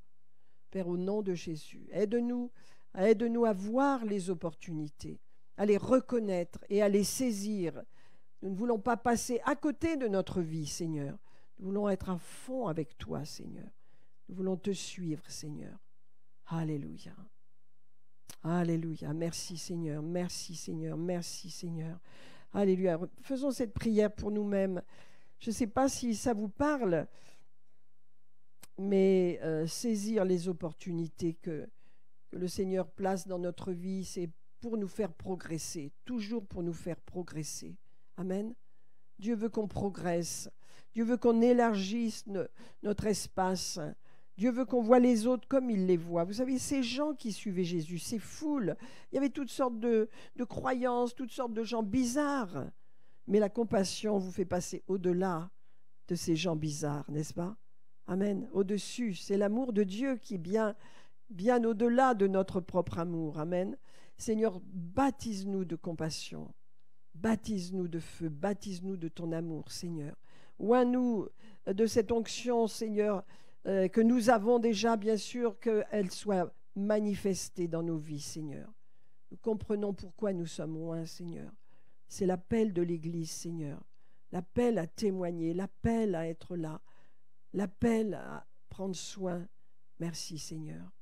A: Père, au nom de Jésus, aide-nous à voir les opportunités, à les reconnaître et à les saisir. Nous ne voulons pas passer à côté de notre vie, Seigneur. Nous voulons être à fond avec toi, Seigneur. Nous voulons te suivre, Seigneur. Alléluia. Alléluia. Merci, Seigneur. Merci, Seigneur. Merci, Seigneur. Alléluia. Faisons cette prière pour nous-mêmes. Je ne sais pas si ça vous parle, mais saisir les opportunités que le Seigneur place dans notre vie, c'est pour nous faire progresser, toujours pour nous faire progresser. Amen. Dieu veut qu'on progresse. Dieu veut qu'on élargisse notre espace. Dieu veut qu'on voit les autres comme il les voit. Vous savez, ces gens qui suivaient Jésus, ces foules, il y avait toutes sortes de croyances, toutes sortes de gens bizarres. Mais la compassion vous fait passer au-delà de ces gens bizarres, n'est-ce pas? Amen. Au-dessus, c'est l'amour de Dieu qui est bien au-delà de notre propre amour. Amen. Seigneur, baptise-nous de compassion. Baptise-nous de feu. Baptise-nous de ton amour, Seigneur. Oins-nous de cette onction, Seigneur, que nous avons déjà, bien sûr, qu'elle soit manifestée dans nos vies, Seigneur. Nous comprenons pourquoi nous sommes loin, Seigneur. C'est l'appel de l'Église, Seigneur. L'appel à témoigner, l'appel à être là, l'appel à prendre soin. Merci, Seigneur.